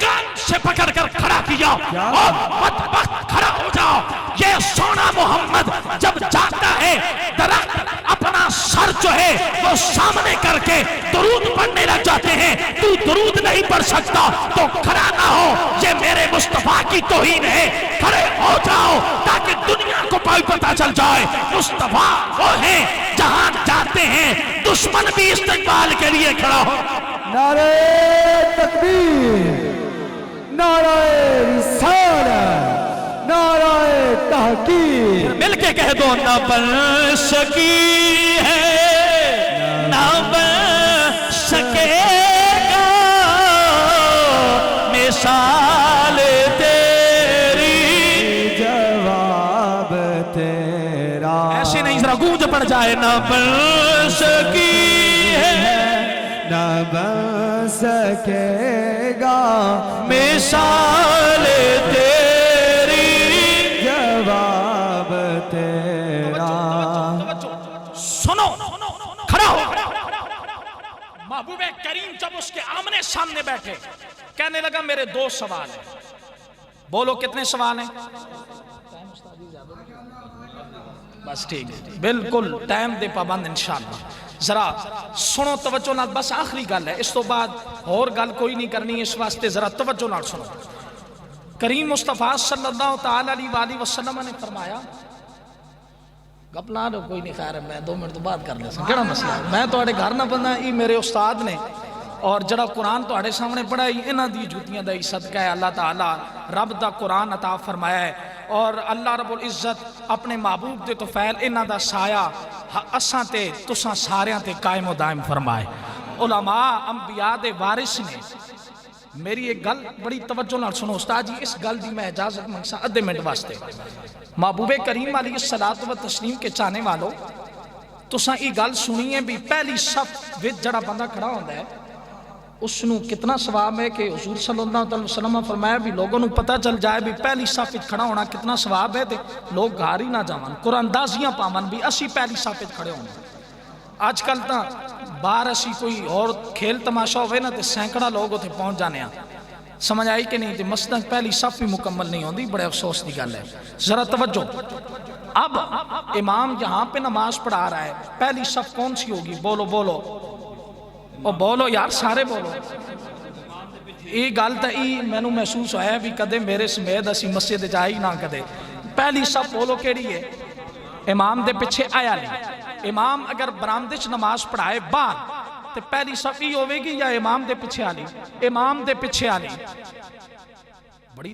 کان سے پکڑ کر کھڑا کیا, اور بدبخت کھڑا ہو جاؤ. یہ سونا محمد جب جاتا ہے درخت اپنا سر جو ہے وہ سامنے کر کے درود پڑھنے لگ جاتے ہیں. تو درود نہیں پڑھ سکتا تو کھڑا نہ ہو, یہ میرے مصطفیٰ کی توہین ہے. کھڑے ہو جاؤ تاکہ دنیا کو پتہ چل جائے مصطفیٰ وہ ہیں جہاں جاتے ہیں دشمن بھی استقبال کے لیے کھڑا ہو. نعرہ تکبیر, نعرہ رسالت, نعرہ تحقیق. مل کے کہہ دو, نہ بن سکی ہے نہ بن سکے گا مثال تیری. جواب تیرا ایسے نہیں, ذرا گونج پڑ جائے. نہ بن سکی ہے نہ بن سکے گا مثال تیری. جواب تیرا. سنو, کھڑا ہو. محبوب کریم جب اس کے آمنے سامنے بیٹھے, کہنے لگا میرے 2 سوال ہیں. بولو کتنے سوال ہیں؟ بس ٹھیک ہے, بالکل ٹائم دے پابند انشاءاللہ. ذرا سنو توجہ نال, بس آخری گل ہے, اس تو بعد اور گل کوئی نہیں کرنی, اس واسطے ذرا توجہ نال سنو. کریم مصطفیٰ صلی اللہ تعالی علیہ وآلہ وسلم نے فرمایا, گپ نہ دو کوئی نہیں, خیر ہے میں 2 منٹ تو بعد کر لے سا, کیڑا مسئلہ ہے, میں تو اڑے گھر نہ بندہ, یہ میرے استاد نے, اور جڑا قرآن تو اڑے سامنے پڑھا ہی انہاں دی جوتیاں دا صدقہ ہے. اللہ تعالیٰ رب دا قرآن عطا فرمایا ہے, اور اللہ رب العزت اپنے محبوب دے تو فعل انہاں دا سایہ اساں تے تساں ساریاں تے قائم و دائم فرمائے. علماء انبیاء دے وارث نے. میری ایک گل بڑی توجہ نال سنو استاد جی, اس گل دی میں اجازت منگسا ادھے منٹ واسطے. محبوب کریم علیہ الصلوۃ والتسلیم کے چاہنے والوں, تساں یہ گل سنی ہے بھی پہلی صف وچ جڑا بندہ کھڑا ہوندا ہے اس نو کتنا ثواب ہے, کہ حضور صلی اللہ علیہ وسلم فرمایا بھی لوگوں نو پتہ چل جائے بھی پہلی صف وچ کھڑا ہونا کتنا ثواب ہے, تے لوگ گھر ہی نہ جاون, قرآن اندازیاں پاون بھی اسی پہلی صف وچ کھڑے ہونا. آج کل تا باہر اسی کوئی اور کھیل تماشا ہوئے نا تے سینکڑا لوگ اتنے پہنچ جانے ہیں, سمجھ آئی کہ نہیں, تے مسجد پہلی صف بھی مکمل نہیں ہوندی. بڑے افسوس کی گل ہے. ذرا توجہ, اب امام یہاں پہ نماز پڑھا رہا ہے, پہلی صف کون سی ہوگی؟ بولو بولو, او بولو یار, سارے بولو. یہ گل تو یہ مینوں محسوس ہوا ہے بھی کدے میرے سمیت اسی مسجد جائی نہ کدے. پہلی صف بولو کیڑی ہے؟ امام دے پیچھے آیا نہیں. امام اگر برآمدے چ نماز پڑھائے باہر تو پہلی صف ہی ہوے گی یا امام دے پیچھے آلی؟ امام دے پیچھے آلی. بڑی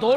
2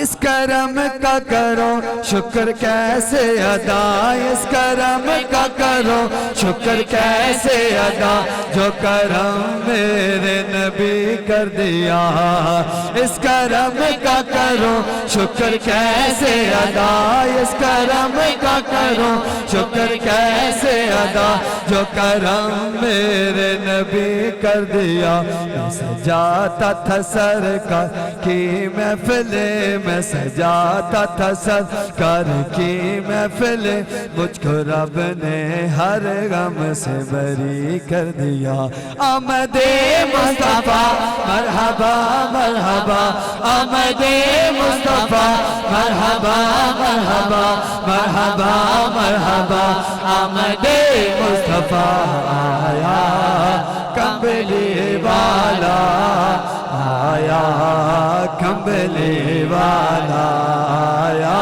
اس کرم کا کرو شکر کیسے ادا، اس کرم کا کرو شکر کیسے ادا، جو کرم میرے نبی کر دیا۔ اس کرم کا کرو شکر کیسے ادا، اس کرم کا کرو شکر کیسے ادا، جو کرم میرے نبی کر دیا۔ میں سجاتا تھا سرکار کی محفل، میں سجاتا تھا سرکار کی محفل، مجھ کو رب نے ہر غم سے بری کر دیا۔ آمد مصطفیٰ مرحبا مرحبا، آمد مصطفیٰ مرحبا مرحبا مرحبا مرحبا، آمد مصطفیٰ آیا کمبلی والا، آیا کمبلی والا، آیا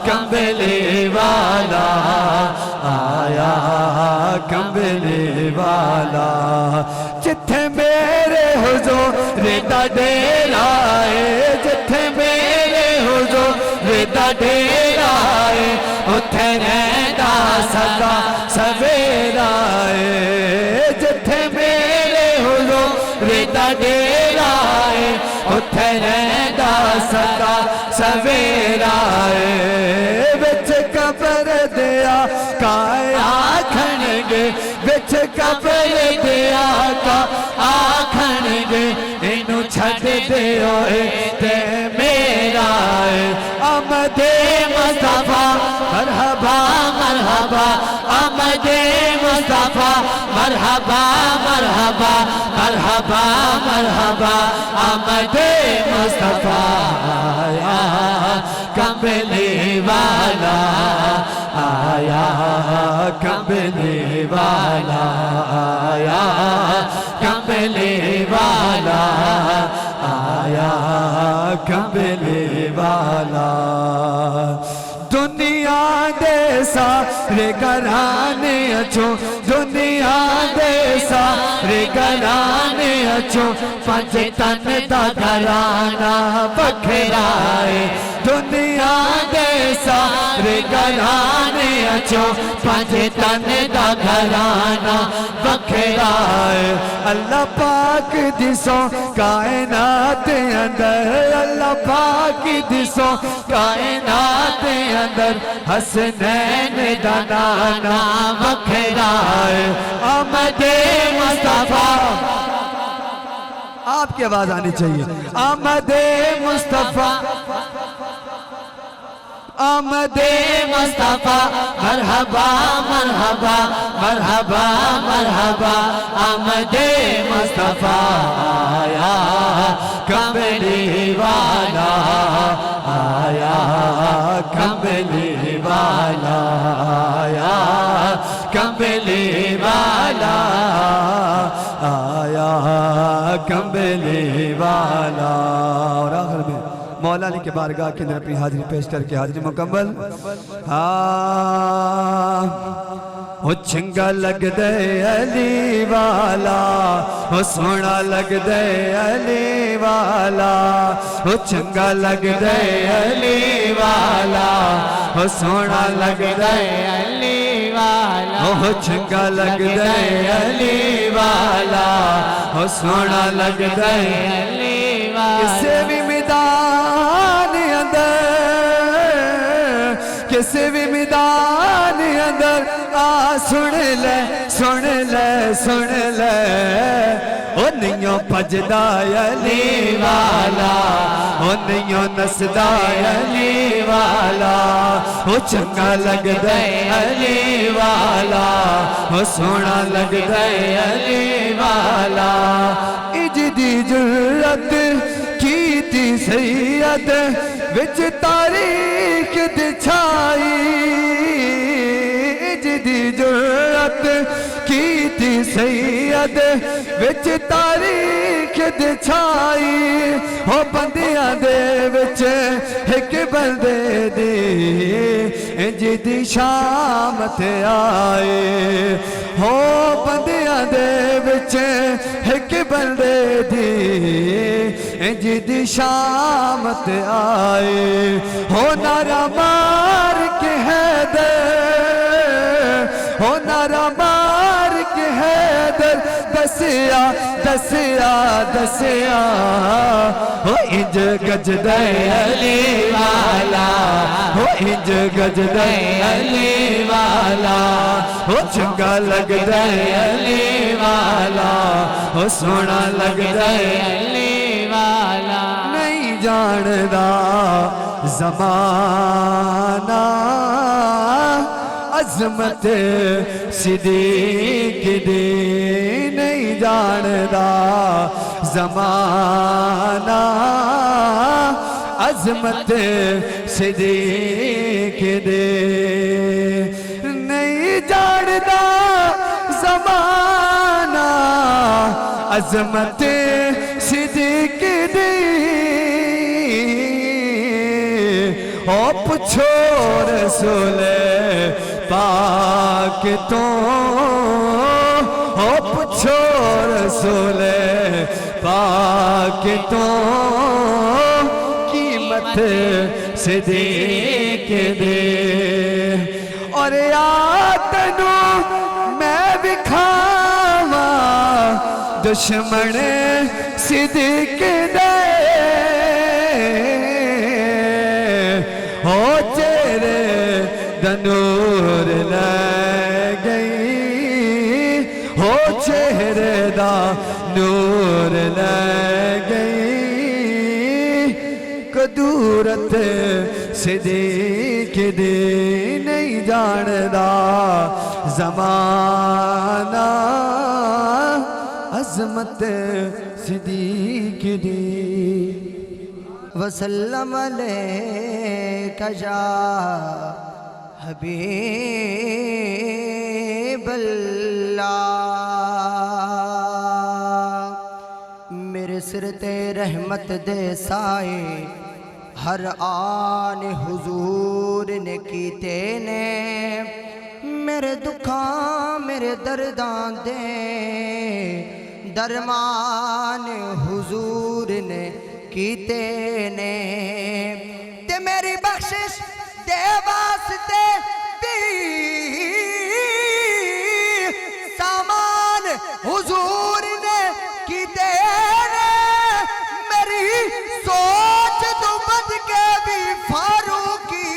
کمبلی والا، آیا کمبلی والا۔ جتھے میرے حضور دا ڈیرا ہے، جتھے میرے حضور دا ڈیرا ہے، اتھے رہندا سدا سویرا ہے۔ جتھے میرے حضور دا ڈیرا ہے، اتھے رہندا سدا سویرا ہے۔ وچ قبر دیا کائے آکھن گے، وچ قبر دیا کا آکھن گے، اینو چھڈ دیو تے میرا ہے۔ آمد مصطفیٰ مرحبا مرحبا، آمد مصطفیٰ مرحبا مرحبا مرحبا مرحبا، آمد مصطفیٰ آیا کمبلی والا، آیا کمبلی والا، آیا کمبلی والا، آیا کمبلی والا۔ دنیا دے سارے گھرانے اچھو، دنیا دے سارے گھرانے اچھو، پنج تن دا گھرانہ بکھرا ہے۔ دنیا دے سارے گھرانے اچھو، پنج تن دا گھرانہ بکھرا ہے۔ اللہ پاک دسو کائنات اندر، اللہ پاک دسو کائنات اندر، حسنین دا نانا بکھرا ہے۔ آمد مصطفیٰ، آپ کی آواز آنی چاہیے، آمد مصطفیٰ، آمد مصطفیٰ مرحبا مرحبا مرحبا مرحبا، آمد مصطفیٰ آیا کمبلی والا، آیا کمبلی والا، آیا کمبلی والا، آیا کمبلی والا۔ اور آخر میں مولا علی کے بارگاہ کے اندر اپنی حاضری پیش کر کے حاضری مکمل۔ وہ چنگا لگ دے علی والا، وہ سونا لگ دے علی والا، وہ چنگا لگ دے علی والا، وہ سونا لگ دے علی والا، وہ چنگا لگ دے علی والا، وہ سونا لگ دے علی والا۔ کسے بھی میدان اندر، کسے بھی میدان اندر آ سن لے سن لے سن لے، او نیوں پجدا علی والا، او نیوں نسدا علی والا، او چنگا لگ دے علی والا، او سونا لگ دے علی والا۔ اجدی جرت کیتی سید وچ تاریخ دی چھائی، اجدی جرت کیتی سید وچ تاریخ دی چھائی، ہو بندیاں دے وچ ایک بندے دی جدی شامت آئے ہو بندیاں دے وچ ایک بندے دی جدی شامت آئے ہو نعرہ مار کے حیدر ہو نعرہ مار کے حیدر دسیا دسیا دسیا ہو انج گجدے علی والا ہو انج گجدے علی والا ہو چنگا لگدا علی والا ہو سونا لگدا علی والا نہیں جاندا زمانہ عظمت صدیق دی نہیں جاندا زمانہ عظمت صدیق دی نہیں جاندا زمانہ عظمت صدیق دی او پوچھو رسول پاک تو او پوچھو رسول پاک تو قیمت صدیق دے اور آتنو میں بکھاوا دشمن صدیق دے ہو تیرے دنور لے گئی ہو چہرے دا نور لے گئی قدورت صدیق دی نہیں جاندا زمانہ عظمت صدیق دی وسلم علیکہ یا حبیب اللہ میرے سر تے رحمت دے سائے ہر آن حضور نے کیتے نے میرے دکھاں میرے درداں دے درمان حضور نے کیتے نے تے میری بخشش دے واسطے بھی سامان حضور نے کیتے نے میری سوچ تو بد کے بھی فاروقی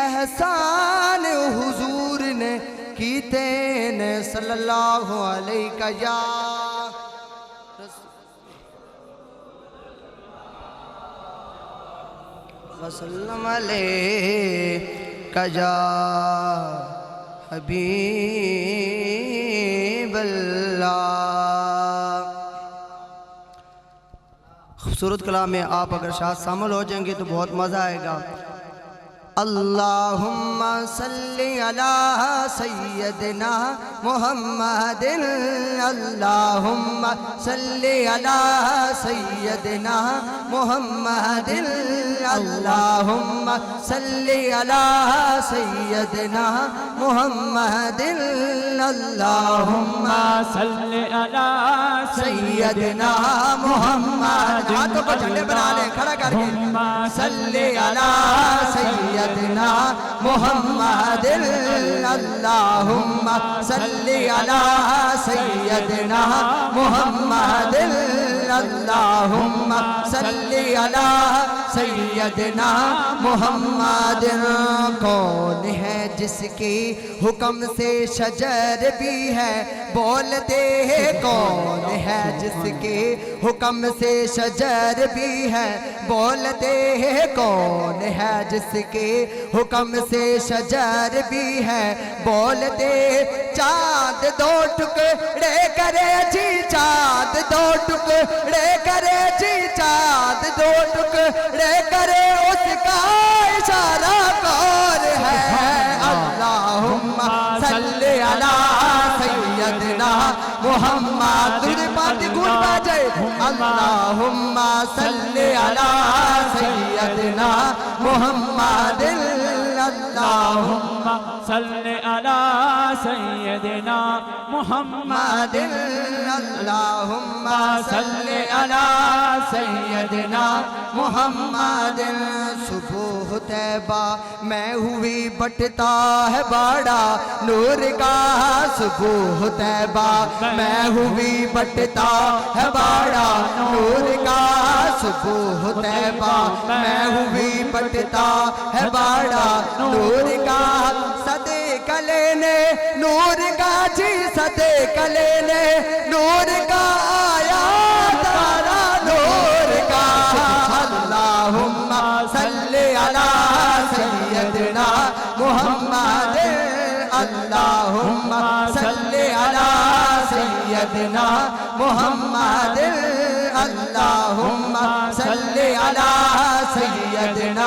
احسان حضور نے کیتے نے صلی اللہ علیہ یا وسلم علیکہ یا حبیب اللہ خوبصورت کلام میں آپ اگر شاید شامل ہو جائیں گے تو بہت مزہ آئے گا اللہم صلی علی سیدنا محمد اللہم صلی علی سیدنا محمد اللہم صلی علی سیدنا محمد اللہم صلی علی سیدنا محمد ہاتھوں کو جھنڈے بنا لیں کھڑا کر کے صلی علی سیدنا محمد اللہم صلی علی سیدنا محمد اللہم صلی علی سیدنا محمد کون ہے جس کی حکم سے شجر بھی ہے بولتے ہیں کون ہے جس کے حکم سے شجر بھی ہے بولتے ہیں کون ہے جس کے حکم سے شجر بھی ہے بولتے چاند دو ٹکڑے کرے جی چاند دو ٹکڑے کرے جی چاند دو ٹکڑے کرے اس کا اشارہ کون ہے اللہم صلی علی سیدنا محمد درود پاک کی گونج بجے اللہم صلی علی سیدنا محمد اللہم صل على سيدنا محمد اللہم صلی علی سیدنا محمد صبح طیبہ میں ہوئی بٹتا ہے باڑا نور کا صبح طیبہ میں ہوئی بٹتا ہے باڑا نور کا صبح طیبہ میں ہوئی بٹتا ہے باڑا نور کا صدقہ لینے نور کا جی صدقہ لینے نور کا آیا تارا نور کا اللہم صلی علی سیدنا محمد اللہم صلی علی سیدنا محمد اللہم صلی علی سیدنا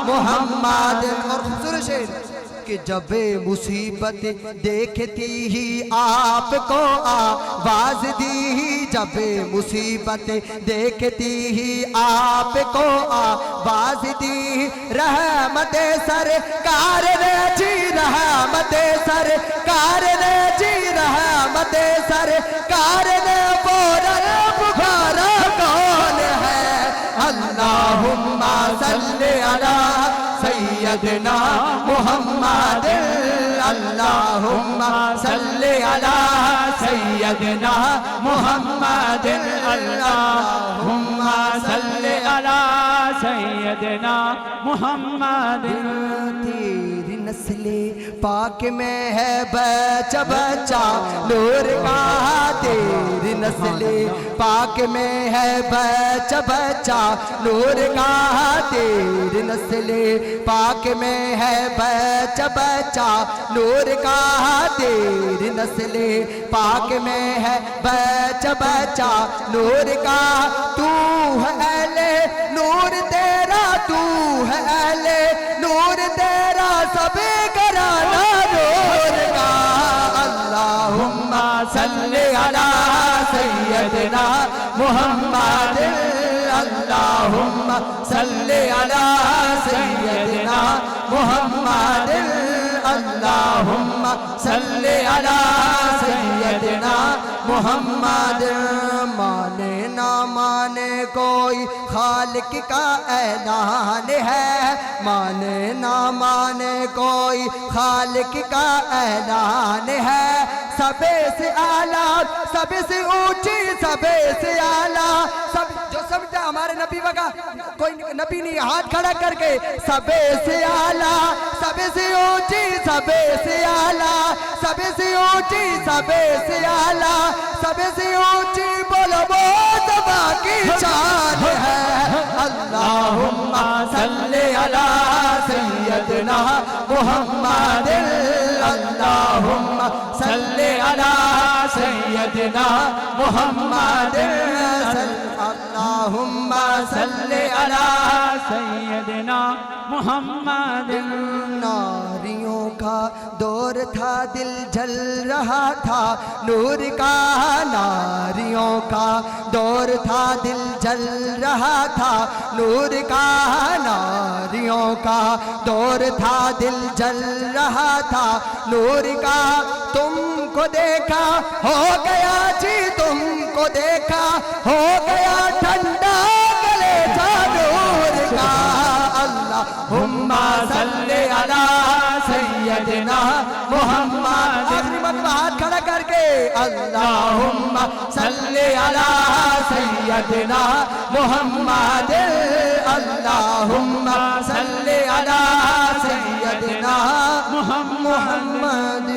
محمد اور خوبصورت شعر کہ جب مصیبت دیکھتی ہی آپ کو آواز دی جب مصیبت دیکھتی ہی آپ کو آواز دی رحمت سرکار نے جی رحمت سرکار نے جی رحمت سرکار نے فوراً پکارا کون ہے اللہم صلی علی سیدنا محمد اللہم صلی علی سیدنا محمد اللہم صلی على سيدنا محمد تیری نسل پاک میں ہے بچہ بچہ نور کا تیری نسل پاک میں ہے بچہ بچہ نور کا تیری نسل پاک میں ہے بچہ بچہ نور کا تیری نسل پاک میں ہے بچہ بچہ نور کا تو ہے اہل نور تیرا تو ہے اہل نور تیرا سب گھرانہ نور کا اللہم صلی علی سیدنا محمد اللہم صلی علی سیدنا محمد اللہم صلی علی سیدنا محمد مانے نہ مانے کوئی خالق کا اعلان ہے مانے نہ مانے کوئی خالق کا اعلان ہے سب سے اعلیٰ سب سے اونچی سب سے اعلیٰ سب جو سمجھتا ہمارے نبی وگا کوئی نبی نہیں ہاتھ کھڑا کر کے سب سے اعلیٰ سب سے اونچی سب سے اعلیٰ سب سے اونچی سب سے اعلیٰ سب سے اونچی بولو وہ سبا کی شان ہے اللہم صلی علی سیدنا محمد اللہم صلی علی سیدنا محمد اللہم صلی علی سيدنا محمد ناریوں کا دور تھا دل جل رہا تھا نور کا ناریوں کا دور تھا دل جل رہا تھا نور کا ناریوں کا دور تھا دل جل رہا تھا نور کا تم کو دیکھا ہو گیا جی تم کو دیکھا ہو گیا ٹھنڈا گلے جا نور کا اللہم صلی علی سیدنا محمد آخری مرتبہ ہاتھ کھڑا کر کے اللہم صلی علی سیدنا محمد اللہم صلی علی سیدنا محمد